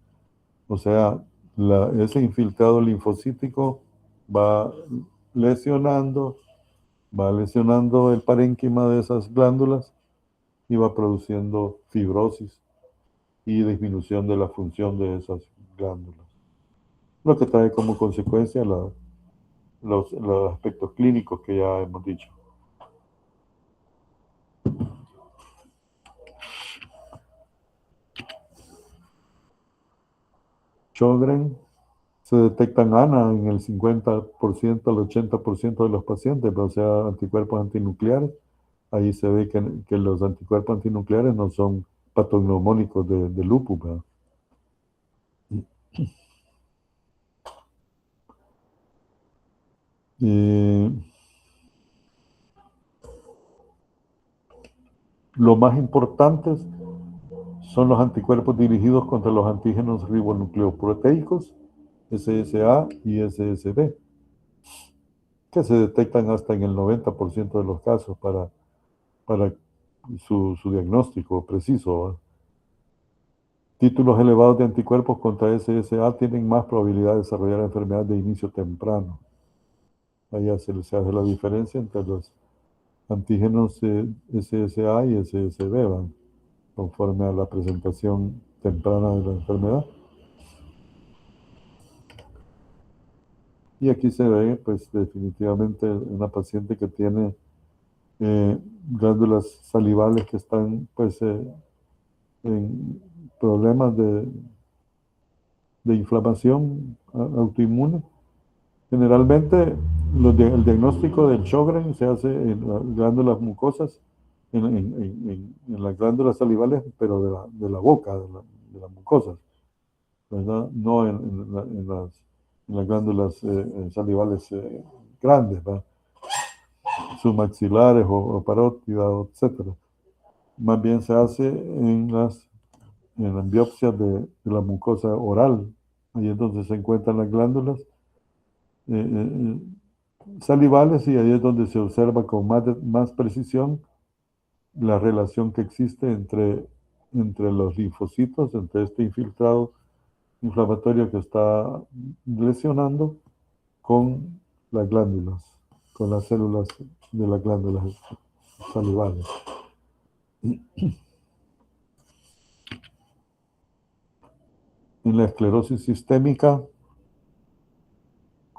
O sea, ese infiltrado linfocítico va lesionando el parénquima de esas glándulas y va produciendo fibrosis y disminución de la función de esas glándulas. Lo que trae como consecuencia los aspectos clínicos que ya hemos dicho. Sjögren se detectan ANA en el 50% al 80% de los pacientes, o sea, anticuerpos antinucleares. Ahí se ve que los anticuerpos antinucleares no son patognomónicos de lupus, ¿verdad? Lo más importantes son los anticuerpos dirigidos contra los antígenos ribonucleoproteicos, SSA y SSB, que se detectan hasta en el 90% de los casos para su diagnóstico preciso, ¿verdad? Títulos elevados de anticuerpos contra SSA tienen más probabilidad de desarrollar enfermedad de inicio temprano. Allá se hace la diferencia entre los antígenos SSA y SSB, ¿van? Conforme a la presentación temprana de la enfermedad. Y aquí se ve, pues, definitivamente una paciente que tiene glándulas salivales que están, pues, en problemas de inflamación autoinmune. Generalmente, el diagnóstico del Sjögren se hace en las glándulas mucosas, en las glándulas salivales, pero de la boca, de las mucosas, ¿verdad? No en las glándulas salivales grandes, ¿verdad? Submaxilares o parótidas, etc. Más bien se hace en las biopsias de la mucosa oral. Ahí es donde se encuentran las glándulas salivales y ahí es donde se observa con más precisión la relación que existe entre los linfocitos, entre este infiltrado inflamatorio que está lesionando con las glándulas, con las células de las glándulas salivales. En la esclerosis sistémica,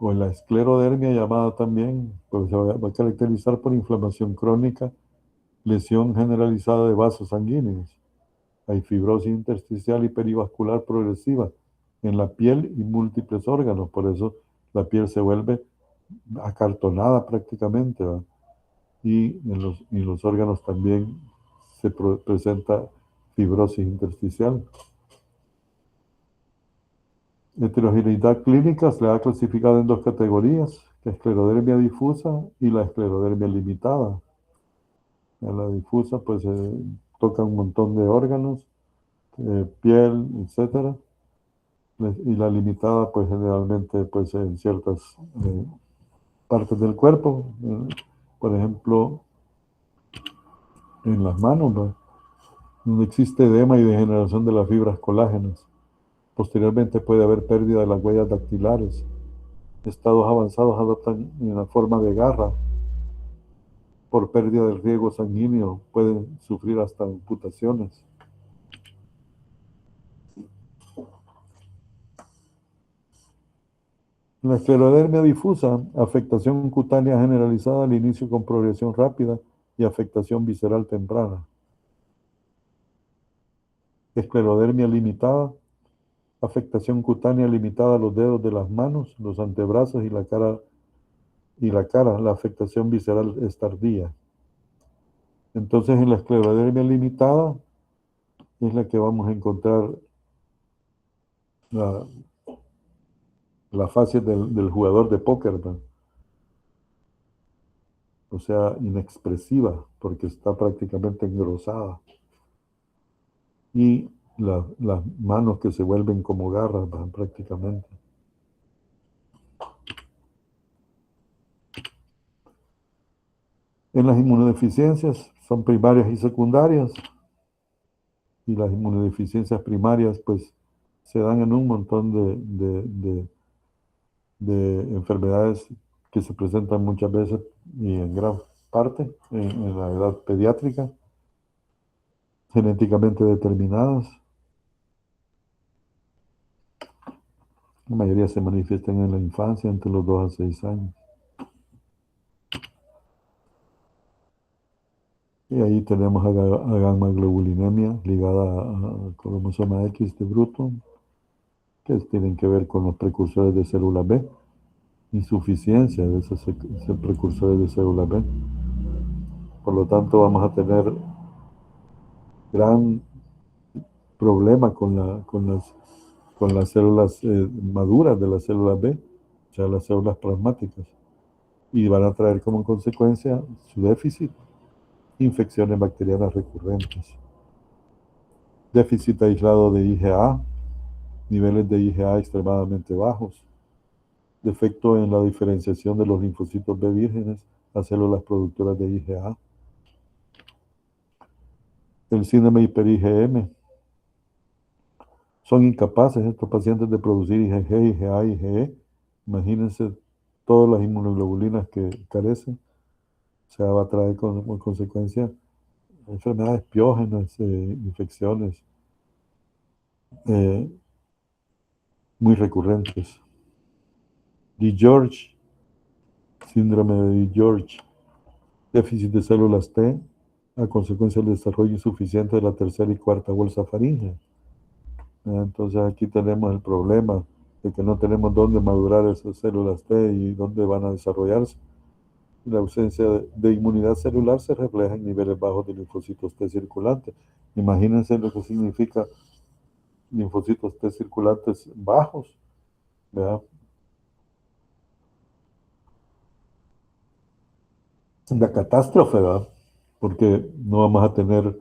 o en la esclerodermia llamada también, pues se va a caracterizar por inflamación crónica, lesión generalizada de vasos sanguíneos. Hay fibrosis intersticial y perivascular progresiva en la piel y múltiples órganos, por eso la piel se vuelve acartonada prácticamente, ¿verdad? Y en los órganos también se presenta fibrosis intersticial. Heterogeneidad clínica se la ha clasificado en 2 categorías, la esclerodermia difusa y la esclerodermia limitada. En la difusa, pues toca un montón de órganos, piel, etcétera. Y la limitada, pues generalmente, pues en ciertas partes del cuerpo, por ejemplo, en las manos, ¿no? Donde existe edema y degeneración de las fibras colágenas. Posteriormente puede haber pérdida de las huellas dactilares. Estados avanzados adoptan una forma de garra. Por pérdida del riego sanguíneo pueden sufrir hasta amputaciones. La esclerodermia difusa, afectación cutánea generalizada al inicio con progresión rápida y afectación visceral temprana. Esclerodermia limitada, afectación cutánea limitada a los dedos de las manos, los antebrazos y la cara. La afectación visceral es tardía. Entonces, en la esclerodermia limitada es la que vamos a encontrar la fase del jugador de póker, ¿no? O sea, inexpresiva, porque está prácticamente engrosada. Y las manos que se vuelven como garras, ¿no? Prácticamente. En las inmunodeficiencias son primarias y secundarias. Y las inmunodeficiencias primarias, pues, se dan en un montón de enfermedades que se presentan muchas veces y en gran parte en la edad pediátrica, genéticamente determinadas. La mayoría se manifiestan en la infancia, entre los 2 a 6 años. Y ahí tenemos a gamma-globulinemia ligada a cromosoma X de bruto, que tienen que ver con los precursores de célula B, insuficiencia de esos precursores de célula B. Por lo tanto, vamos a tener gran problema con las células maduras de las células B, o sea, las células plasmáticas, y van a traer como consecuencia su déficit, infecciones bacterianas recurrentes, déficit aislado de IgA, niveles de IgA extremadamente bajos, defecto en la diferenciación de los linfocitos B vírgenes a células productoras de IgA, el síndrome hiper-IgM. Son incapaces estos pacientes de producir IgG, IgA, IgE. Imagínense todas las inmunoglobulinas que carecen. O sea, va a traer como consecuencia enfermedades piógenas, infecciones muy recurrentes. DiGeorge, síndrome de DiGeorge, déficit de células T a consecuencia del desarrollo insuficiente de la tercera y cuarta bolsa faríngea. Entonces aquí tenemos el problema de que no tenemos dónde madurar esas células T y dónde van a desarrollarse. La ausencia de inmunidad celular se refleja en niveles bajos de linfocitos T circulantes. Imagínense lo que significa linfocitos T circulantes bajos, ¿verdad? Una catástrofe, ¿verdad? Porque no vamos a tener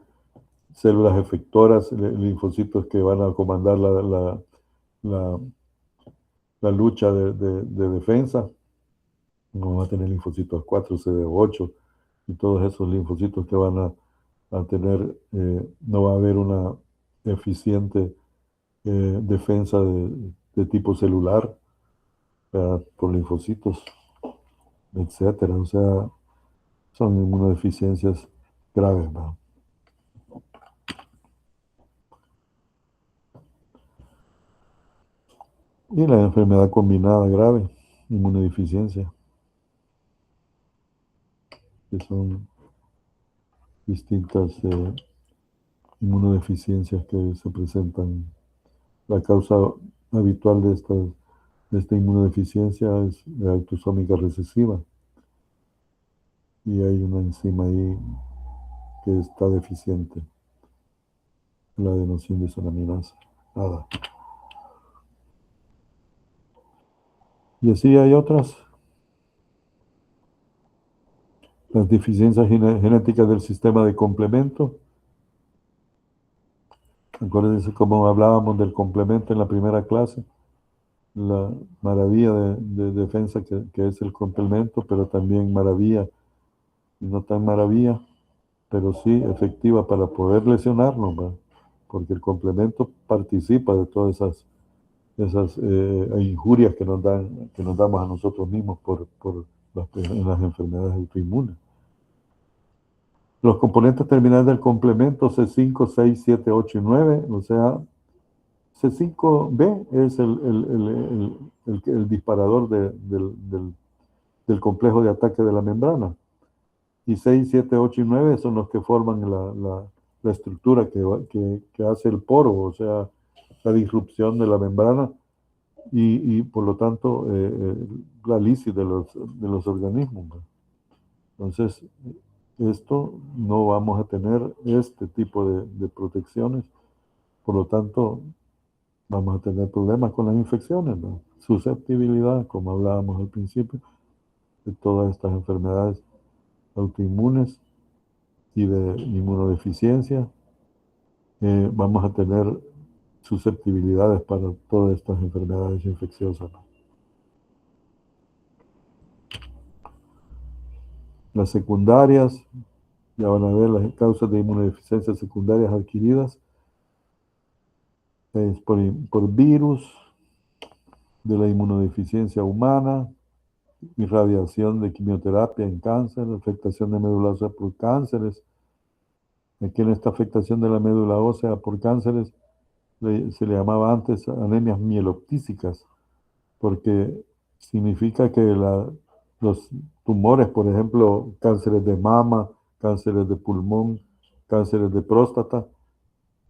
células efectoras, linfocitos que van a comandar la lucha de defensa. No vamos a tener linfocitos 4, CD8 y todos esos linfocitos que van a tener, no va a haber una eficiente defensa de tipo celular, por linfocitos, etcétera. O sea, son inmunodeficiencias graves, ¿no? Y la enfermedad combinada grave, inmunodeficiencia, que son distintas inmunodeficiencias que se presentan. La causa habitual de esta inmunodeficiencia es la autosómica recesiva. Y hay una enzima ahí que está deficiente, la adenosina desaminasa. Nada. Y así hay otras. Las deficiencias genéticas del sistema de complemento. Acuérdense cómo hablábamos del complemento en la primera clase. La maravilla de defensa que es el complemento, pero también maravilla, y no tan maravilla, pero sí efectiva para poder lesionarnos, ¿verdad? Porque el complemento participa de todas esas injurias que nos damos a nosotros mismos en las enfermedades autoinmunes. Los componentes terminales del complemento C5, 6, 7, 8 y 9, o sea, C5b es el disparador del complejo de ataque de la membrana. Y 6, 7, 8 y 9 son los que forman la estructura que hace el poro, o sea, la disrupción de la membrana y por lo tanto la lisis de los organismos, ¿no? Entonces, esto no vamos a tener este tipo de protecciones, por lo tanto, vamos a tener problemas con las infecciones, ¿no? Susceptibilidad, como hablábamos al principio, de todas estas enfermedades autoinmunes y de inmunodeficiencia. Vamos a tener susceptibilidades para todas estas enfermedades infecciosas, ¿no? Las secundarias, ya van a ver las causas de inmunodeficiencia secundarias adquiridas, es por virus de la inmunodeficiencia humana, irradiación de quimioterapia en cáncer, afectación de médula ósea por cánceres. Aquí en esta afectación de la médula ósea por cánceres se le llamaba antes anemias mieloptísicas, porque significa que los tumores, por ejemplo, cánceres de mama, cánceres de pulmón, cánceres de próstata,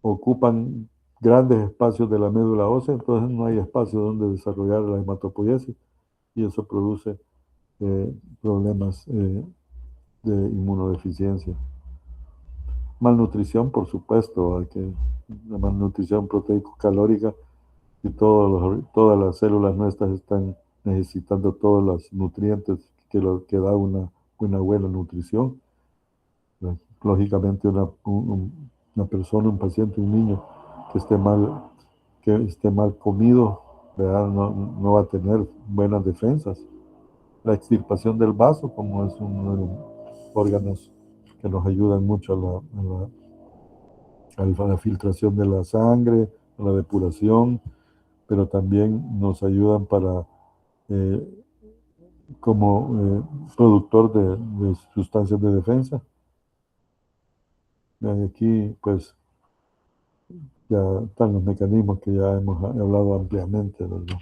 ocupan grandes espacios de la médula ósea, entonces no hay espacio donde desarrollar la hematopoiesis y eso produce problemas de inmunodeficiencia. Malnutrición, por supuesto, que la malnutrición proteico-calórica y todas las células nuestras están necesitando todos los nutrientes que da una buena nutrición. Lógicamente una persona, un paciente, un niño que esté mal comido, ¿verdad? No va a tener buenas defensas. La extirpación del vaso, como es uno de los órganos que nos ayudan mucho a la filtración de la sangre, a la depuración, pero también nos ayudan como productor de sustancias de defensa. Y aquí, pues, ya están los mecanismos que ya hemos hablado ampliamente, ¿verdad?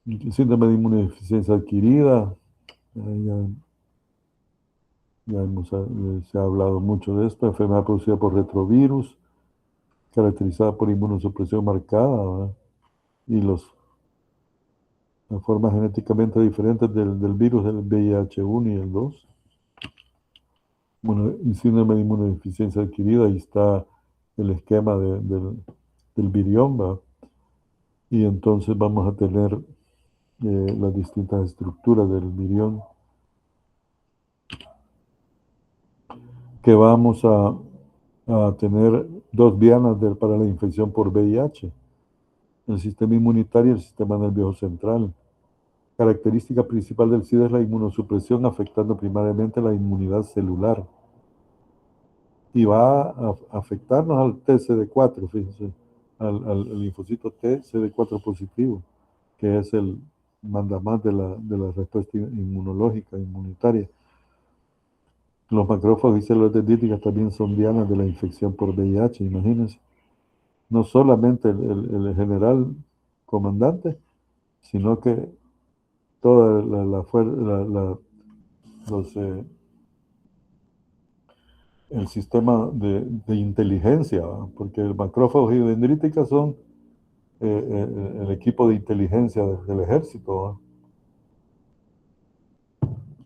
El síndrome de inmunodeficiencia adquirida, se ha hablado mucho de esto, enfermedad producida por retrovirus, caracterizada por inmunosupresión marcada, ¿verdad? Y las formas genéticamente diferentes del virus del VIH-1 y el 2. Bueno, el síndrome de inmunodeficiencia adquirida, ahí está el esquema del virión, ¿verdad? Y entonces vamos a tener las distintas estructuras del virión que vamos a tener dos dianas para la infección por VIH, el sistema inmunitario y el sistema nervioso central. Característica principal del SIDA es la inmunosupresión, afectando primariamente la inmunidad celular. Y va a afectarnos al TCD4, fíjense, al linfocito TCD4 positivo, que es el mandamás de la respuesta inmunológica, inmunitaria. Los macrófagos y células dendríticas también son dianas de la infección por VIH, imagínense. No solamente el general comandante, sino que toda el sistema de inteligencia, ¿verdad? Porque el macrófagos y dendríticas son el equipo de inteligencia del ejército, ¿verdad?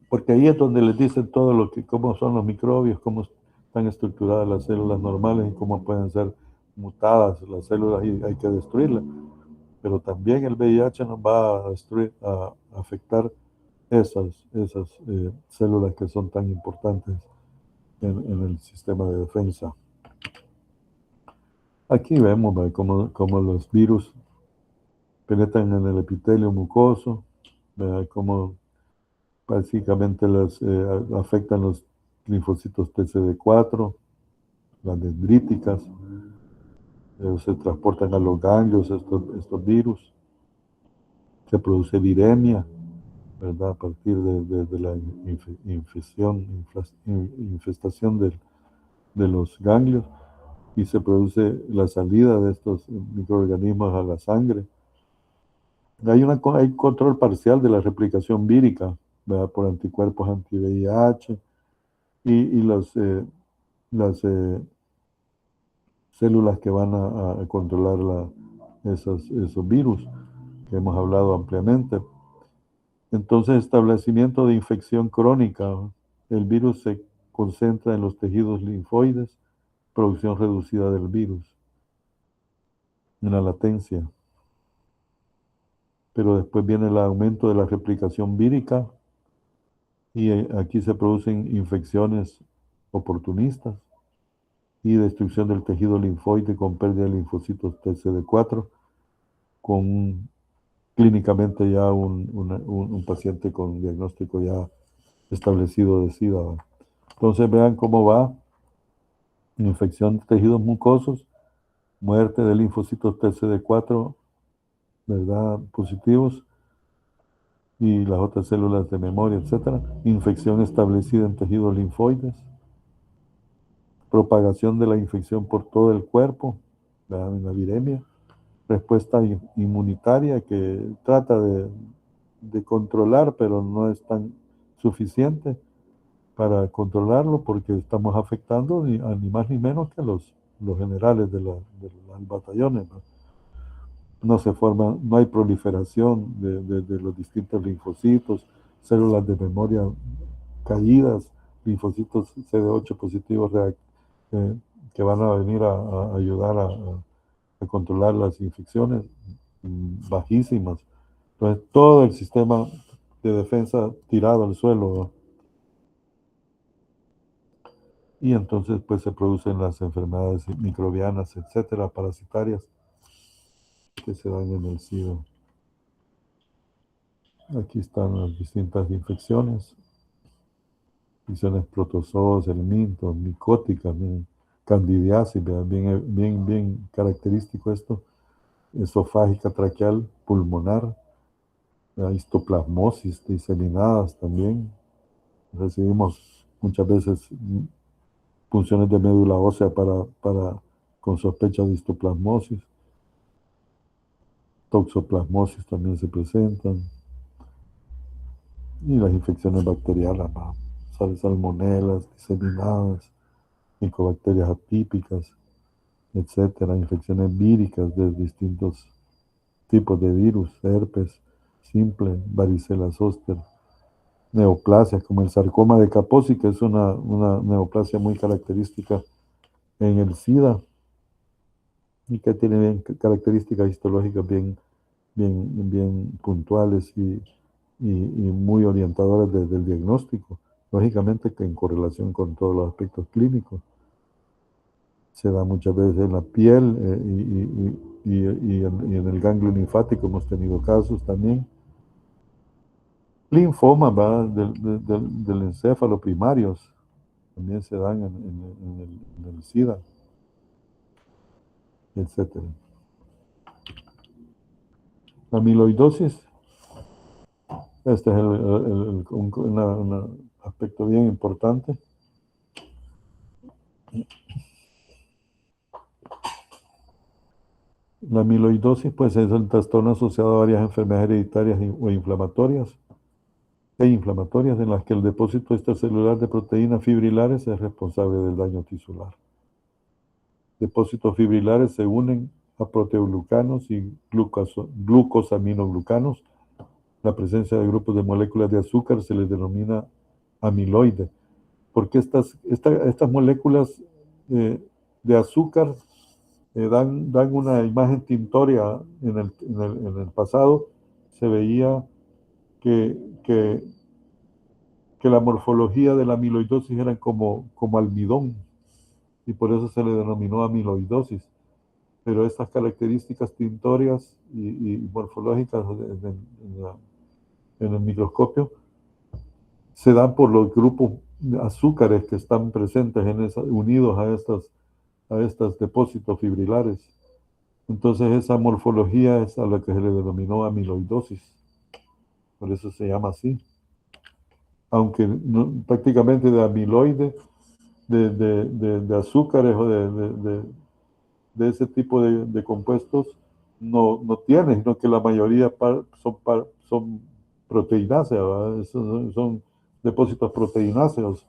Porque ahí es donde les dicen todo cómo son los microbios, cómo están estructuradas las células normales y cómo pueden ser mutadas las células y hay que destruirlas. Pero también el VIH nos va a afectar esas células que son tan importantes en el sistema de defensa. Aquí vemos cómo los virus penetran en el epitelio mucoso, cómo básicamente afectan los linfocitos TCD4, las dendríticas, se transportan a los ganglios estos virus, se produce viremia, ¿verdad? A partir de la infestación de los ganglios, y se produce la salida de estos microorganismos a la sangre. Hay control parcial de la replicación vírica, ¿verdad? Por anticuerpos anti-VIH y las células que van a controlar esos virus que hemos hablado ampliamente. Entonces, establecimiento de infección crónica. El virus se concentra en los tejidos linfoides, producción reducida del virus, en la latencia. Pero después viene el aumento de la replicación vírica y aquí se producen infecciones oportunistas y destrucción del tejido linfoide con pérdida de linfocitos TCD4, con clínicamente ya un paciente con diagnóstico ya establecido de SIDA. Entonces vean cómo va: infección de tejidos mucosos, muerte de linfocitos TCD4, ¿verdad?, positivos, y las otras células de memoria, etcétera. Infección establecida en tejidos linfoides, propagación de la infección por todo el cuerpo, ¿verdad?, en la viremia. Respuesta inmunitaria que trata de controlar, pero no es tan suficiente para controlarlo, porque estamos afectando ni más ni menos que los generales de los batallones, ¿no? No se forma, no hay proliferación de los distintos linfocitos, células de memoria caídas, linfocitos CD8 positivos que van a venir a ayudar a controlar las infecciones bajísimas. Entonces, todo el sistema de defensa tirado al suelo, ¿no? Y entonces pues se producen las enfermedades microbianas, etcétera, parasitarias, que se dan en el SIDA. Aquí están las distintas infecciones protozoos, helmintos, micóticas, candidiasis, bien característico esto, esofágica, traqueal, pulmonar, histoplasmosis diseminadas también. Recibimos muchas veces punciones de médula ósea con sospecha de histoplasmosis. Toxoplasmosis también se presentan. Y las infecciones bacterianas, salmonelas diseminadas, micobacterias atípicas, etcétera, infecciones víricas de distintos tipos de virus, herpes simple, varicela zoster, neoplasias como el sarcoma de Kaposi, que es una neoplasia muy característica en el SIDA y que tiene características histológicas bien puntuales y muy orientadoras desde el diagnóstico, lógicamente que en correlación con todos los aspectos clínicos. Se da muchas veces en la piel y en el ganglio linfático hemos tenido casos también. Linfomas del encéfalo primarios también se dan en el SIDA, etc. La amiloidosis, este es un aspecto bien importante. La amiloidosis pues es el trastorno asociado a varias enfermedades hereditarias o inflamatorias en las que el depósito extracelular de proteínas fibrilares es responsable del daño tisular. Depósitos fibrilares se unen a proteoglucanos y glucosaminoglucanos. La presencia de grupos de moléculas de azúcar se les denomina amiloide, porque estas moléculas de azúcar dan una imagen tintoria. En el pasado se veía que la morfología de la amiloidosis era como almidón, y por eso se le denominó amiloidosis. Pero estas características tintorias y morfológicas en el microscopio se dan por los grupos de azúcares que están presentes unidos a estos depósitos fibrilares. Entonces esa morfología es a la que se le denominó amiloidosis. Por eso se llama así. Aunque prácticamente de amiloide, de azúcares o de ese tipo de compuestos no tiene, sino que la mayoría son proteínáceas, ¿verdad? Son depósitos proteínáceos.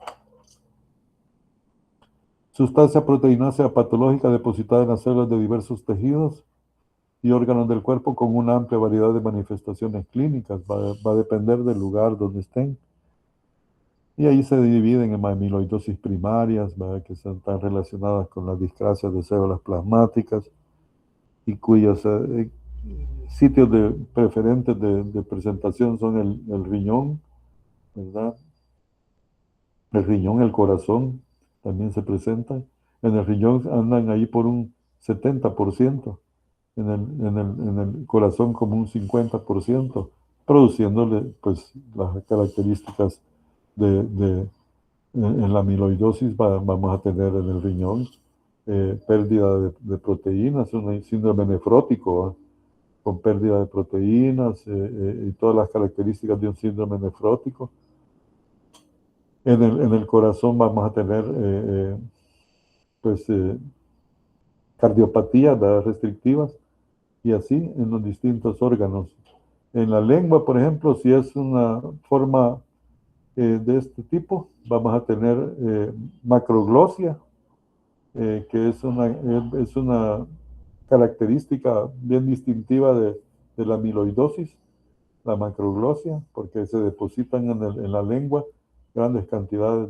Sustancia proteinácea patológica depositada en las células de diversos tejidos y órganos del cuerpo con una amplia variedad de manifestaciones clínicas. Va a depender del lugar donde estén. Y ahí se dividen en amiloidosis primarias, ¿verdad?, que están relacionadas con las discrasias de células plasmáticas y cuyos sitios preferentes de presentación son el riñón, ¿verdad? El riñón, el corazón también se presentan. En el riñón andan ahí por un 70%, en el corazón como un 50%, produciéndole pues las características en la amiloidosis. Vamos a tener en el riñón pérdida de proteínas, un síndrome nefrótico, ¿eh?, con pérdida de proteínas y todas las características de un síndrome nefrótico. En el corazón vamos a tener pues cardiopatías, ¿verdad?, restrictivas, y así en los distintos órganos. En la lengua, por ejemplo, si es una forma de este tipo, vamos a tener macroglosia, que es una característica bien distintiva de la amiloidosis, la macroglosia, porque se depositan en la lengua grandes cantidades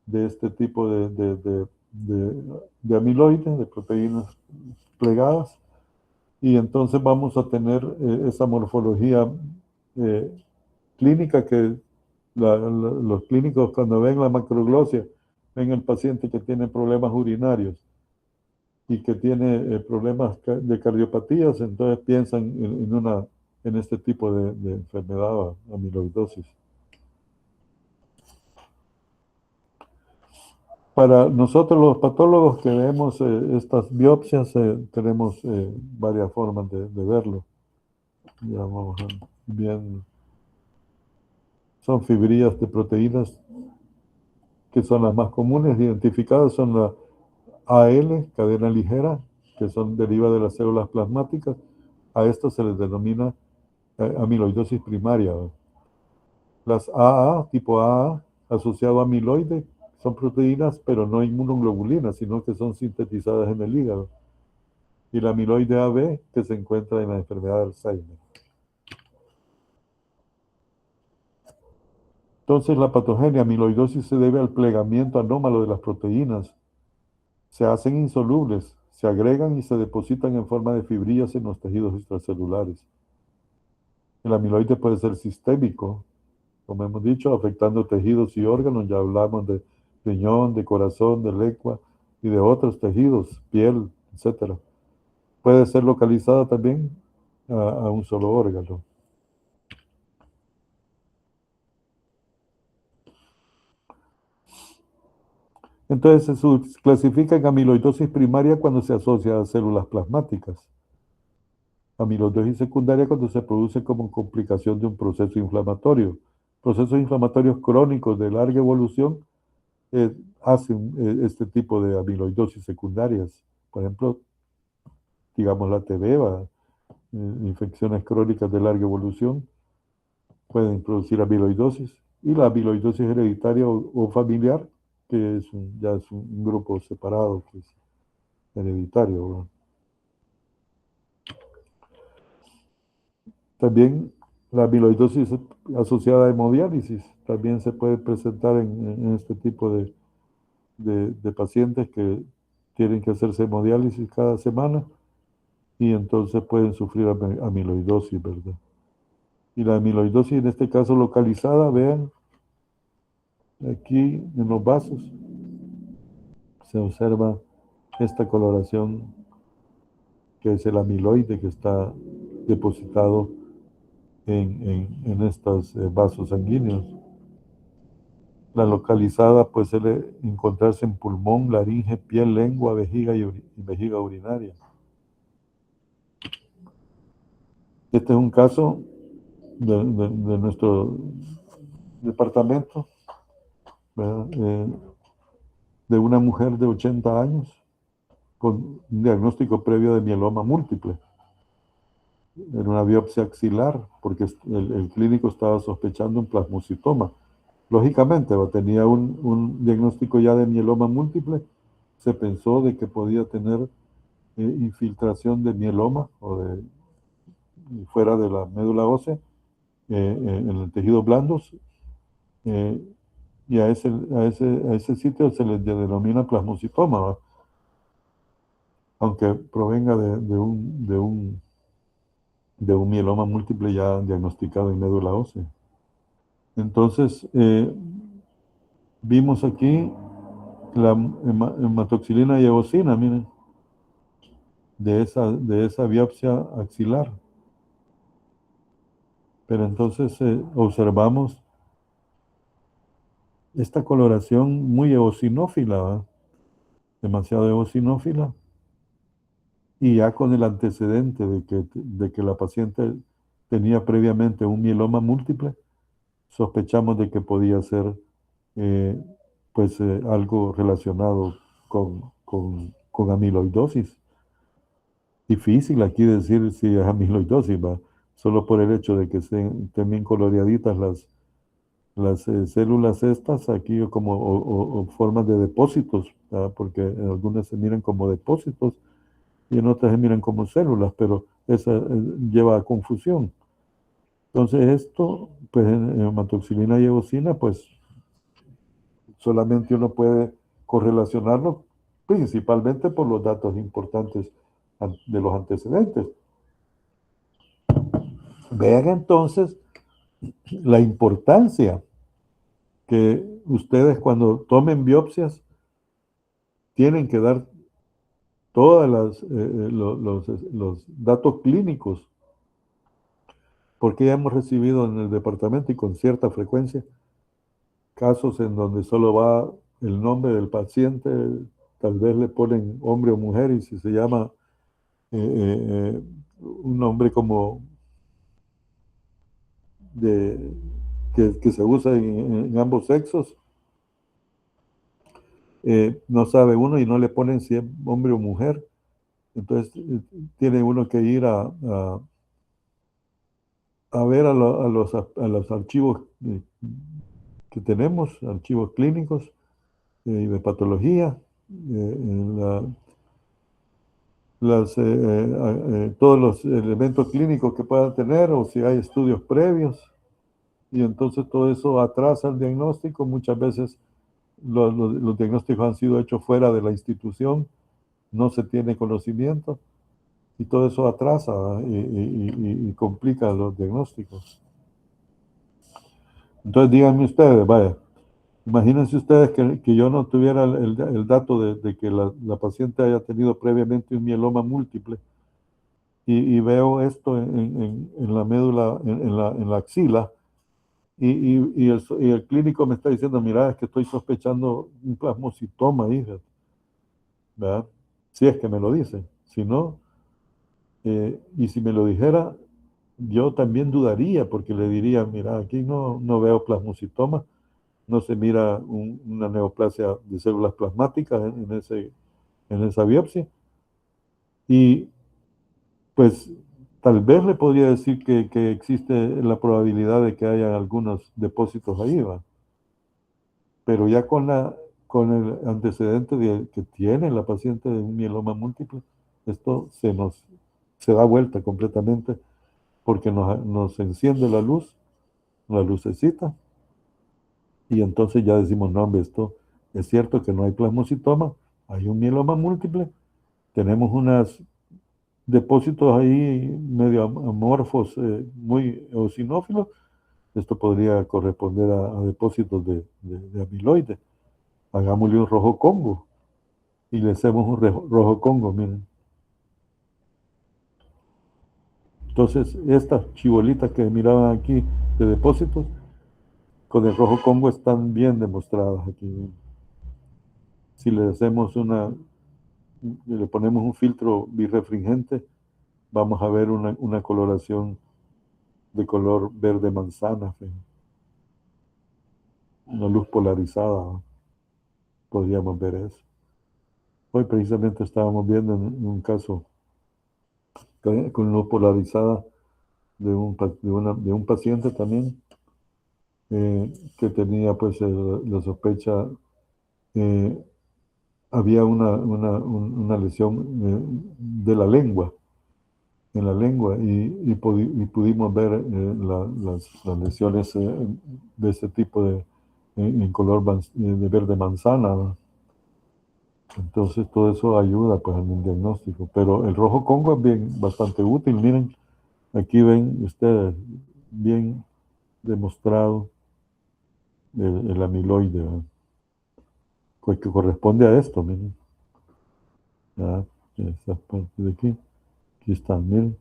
de este tipo de amiloides, de proteínas plegadas, y entonces vamos a tener esa morfología clínica que los clínicos, cuando ven la macroglosia, ven el paciente que tiene problemas urinarios y que tiene problemas de cardiopatías, entonces piensan en este tipo de enfermedad, amiloidosis. Para nosotros los patólogos que vemos estas biopsias, tenemos varias formas de verlo. Ya vamos bien. Son fibrillas de proteínas que son las más comunes identificadas, son la AL, cadena ligera, que son derivadas de las células plasmáticas. A esto se les denomina amiloidosis primaria. Las AA, tipo AA, asociado a amiloide, son proteínas, pero no inmunoglobulinas, sino que son sintetizadas en el hígado. Y la amiloide AB, que se encuentra en la enfermedad de Alzheimer. Entonces, la patogenia amiloidosis se debe al plegamiento anómalo de las proteínas. Se hacen insolubles, se agregan y se depositan en forma de fibrillas en los tejidos extracelulares. El amiloide puede ser sistémico, como hemos dicho, afectando tejidos y órganos. Ya hablamos de riñón, de corazón, de lengua y de otros tejidos, piel, etc. Puede ser localizada también a un solo órgano. Entonces se clasifica en amiloidosis primaria cuando se asocia a células plasmáticas. Amiloidosis secundaria cuando se produce como complicación de un proceso inflamatorio. Procesos inflamatorios crónicos de larga evolución hacen este tipo de amiloidosis secundarias. Por ejemplo, digamos la TB, infecciones crónicas de larga evolución pueden producir amiloidosis. Y la amiloidosis hereditaria o familiar, que ya es un grupo separado, que es hereditario, ¿no? También la amiloidosis asociada a hemodiálisis también se puede presentar en este tipo de pacientes que tienen que hacerse hemodiálisis cada semana y entonces pueden sufrir amiloidosis, ¿verdad? Y la amiloidosis en este caso localizada, vean, aquí en los vasos se observa esta coloración que es el amiloide que está depositado en estos vasos sanguíneos. La localizada puede ser encontrarse en pulmón, laringe, piel, lengua, vejiga y vejiga urinaria. Este es un caso de nuestro departamento, de una mujer de 80 años con un diagnóstico previo de mieloma múltiple. Era una biopsia axilar, porque el clínico estaba sospechando un plasmocitoma. Lógicamente, tenía un diagnóstico ya de mieloma múltiple, se pensó de que podía tener infiltración de mieloma fuera de la médula ósea, en el tejido blandos, y a ese sitio se le denomina plasmocitoma, ¿va? Aunque provenga de un mieloma múltiple ya diagnosticado en médula ósea. Entonces, vimos aquí la hematoxilina y eosina, miren, de esa biopsia axilar. Pero entonces observamos esta coloración muy eosinófila, ¿va? Demasiado eosinófila, y ya con el antecedente de que la paciente tenía previamente un mieloma múltiple, sospechamos de que podía ser algo relacionado con amiloidosis. Difícil aquí decir si es amiloidosis, ¿va? Solo por el hecho de que estén bien coloreaditas las células estas aquí como o formas de depósitos, ¿verdad? Porque en algunas se miran como depósitos y en otras se miran como células, pero esa lleva a confusión. Entonces esto, pues en hematoxilina y eosina, pues solamente uno puede correlacionarlo principalmente por los datos importantes de los antecedentes. Vean entonces la importancia que ustedes cuando tomen biopsias tienen que dar todos los datos clínicos, porque ya hemos recibido en el departamento y con cierta frecuencia casos en donde solo va el nombre del paciente, tal vez le ponen hombre o mujer, y si se llama un nombre como que se usa en ambos sexos, no sabe uno y no le ponen si es hombre o mujer. Entonces tiene uno que ir a ver a los archivos que tenemos, archivos clínicos de patología, todos los elementos clínicos que puedan tener, o si hay estudios previos, y entonces todo eso atrasa el diagnóstico. Muchas veces los diagnósticos han sido hechos fuera de la institución, no se tiene conocimiento, y todo eso atrasa y complica los diagnósticos. Entonces díganme ustedes, vaya, imagínense ustedes que yo no tuviera el dato de que la paciente haya tenido previamente un mieloma múltiple, y veo esto en la médula, en la axila, y el clínico me está diciendo, mira, es que estoy sospechando un plasmocitoma ahí, ¿verdad? Si es que me lo dice. Si no, y si me lo dijera, yo también dudaría, porque le diría, mira, aquí no veo plasmocitoma, no se mira una neoplasia de células plasmáticas en esa biopsia. Y pues tal vez le podría decir que existe la probabilidad de que haya algunos depósitos ahí, ¿va? Pero ya con el antecedente que tiene la paciente de un mieloma múltiple, esto se da vuelta completamente, porque nos enciende la lucecita, y entonces ya decimos, no, hombre, esto es cierto que no hay plasmocitoma, hay un mieloma múltiple, tenemos unos depósitos ahí medio amorfos, muy eosinófilos. Esto podría corresponder a depósitos de amiloide. Hagámosle un rojo Congo y le hacemos un rojo Congo, miren. Entonces, estas chibolitas que miraban aquí de depósitos, con el rojo Congo están bien demostradas aquí. Si le hacemos le ponemos un filtro birrefringente, vamos a ver una coloración de color verde manzana, una luz polarizada, ¿no? Podríamos ver eso. Hoy precisamente estábamos viendo en un caso con luz polarizada de un paciente también que tenía pues la sospecha, eh, había una lesión de la lengua, en la lengua, y pudimos ver las lesiones de ese tipo en color de verde manzana, ¿no? Entonces todo eso ayuda pues en el diagnóstico, pero el rojo Congo es bastante útil. Miren, aquí ven ustedes bien demostrado el amiloide, ¿verdad? Pues que corresponde a esto, miren. Ya, esta parte de aquí está, miren.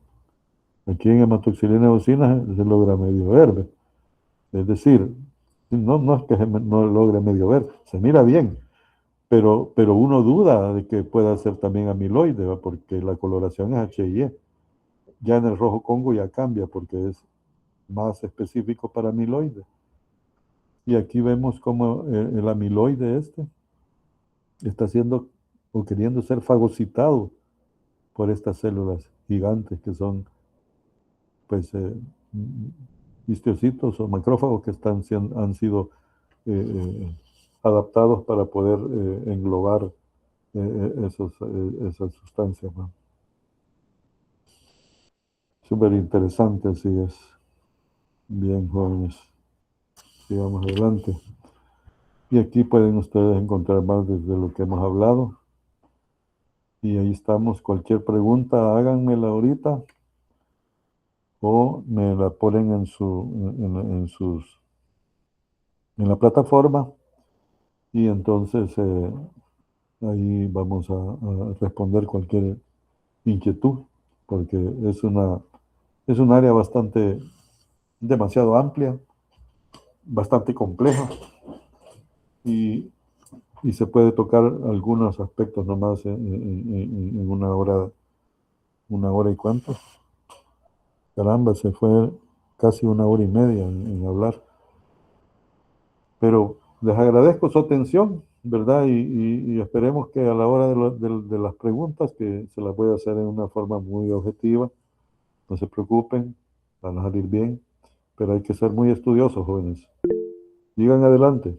Aquí en hematoxilina eosina se logra medio ver, ¿ve? Es decir, no es que no logre medio ver, se mira bien, pero uno duda de que pueda ser también amiloide, ¿va? Porque la coloración es HIE. Ya en el rojo Congo ya cambia porque es más específico para amiloide. Y aquí vemos cómo el amiloide está siendo o queriendo ser fagocitado por estas células gigantes que son pues histocitos o macrófagos que han sido adaptados para poder englobar esas sustancias, ¿no? Súper interesante, así es. Bien, jóvenes, sigamos adelante. Y aquí pueden ustedes encontrar más desde lo que hemos hablado. Y ahí estamos. Cualquier pregunta, háganmela ahorita o me la ponen en la plataforma y entonces ahí vamos a responder cualquier inquietud, porque es un área demasiado amplia, bastante compleja y, y se puede tocar algunos aspectos nomás en una hora y cuánto. Caramba, se fue casi una hora y media en hablar. Pero les agradezco su atención, ¿verdad? Y esperemos que a la hora de las preguntas, que se las voy a hacer en una forma muy objetiva, no se preocupen, van a salir bien, pero hay que ser muy estudiosos, jóvenes. Sigan adelante.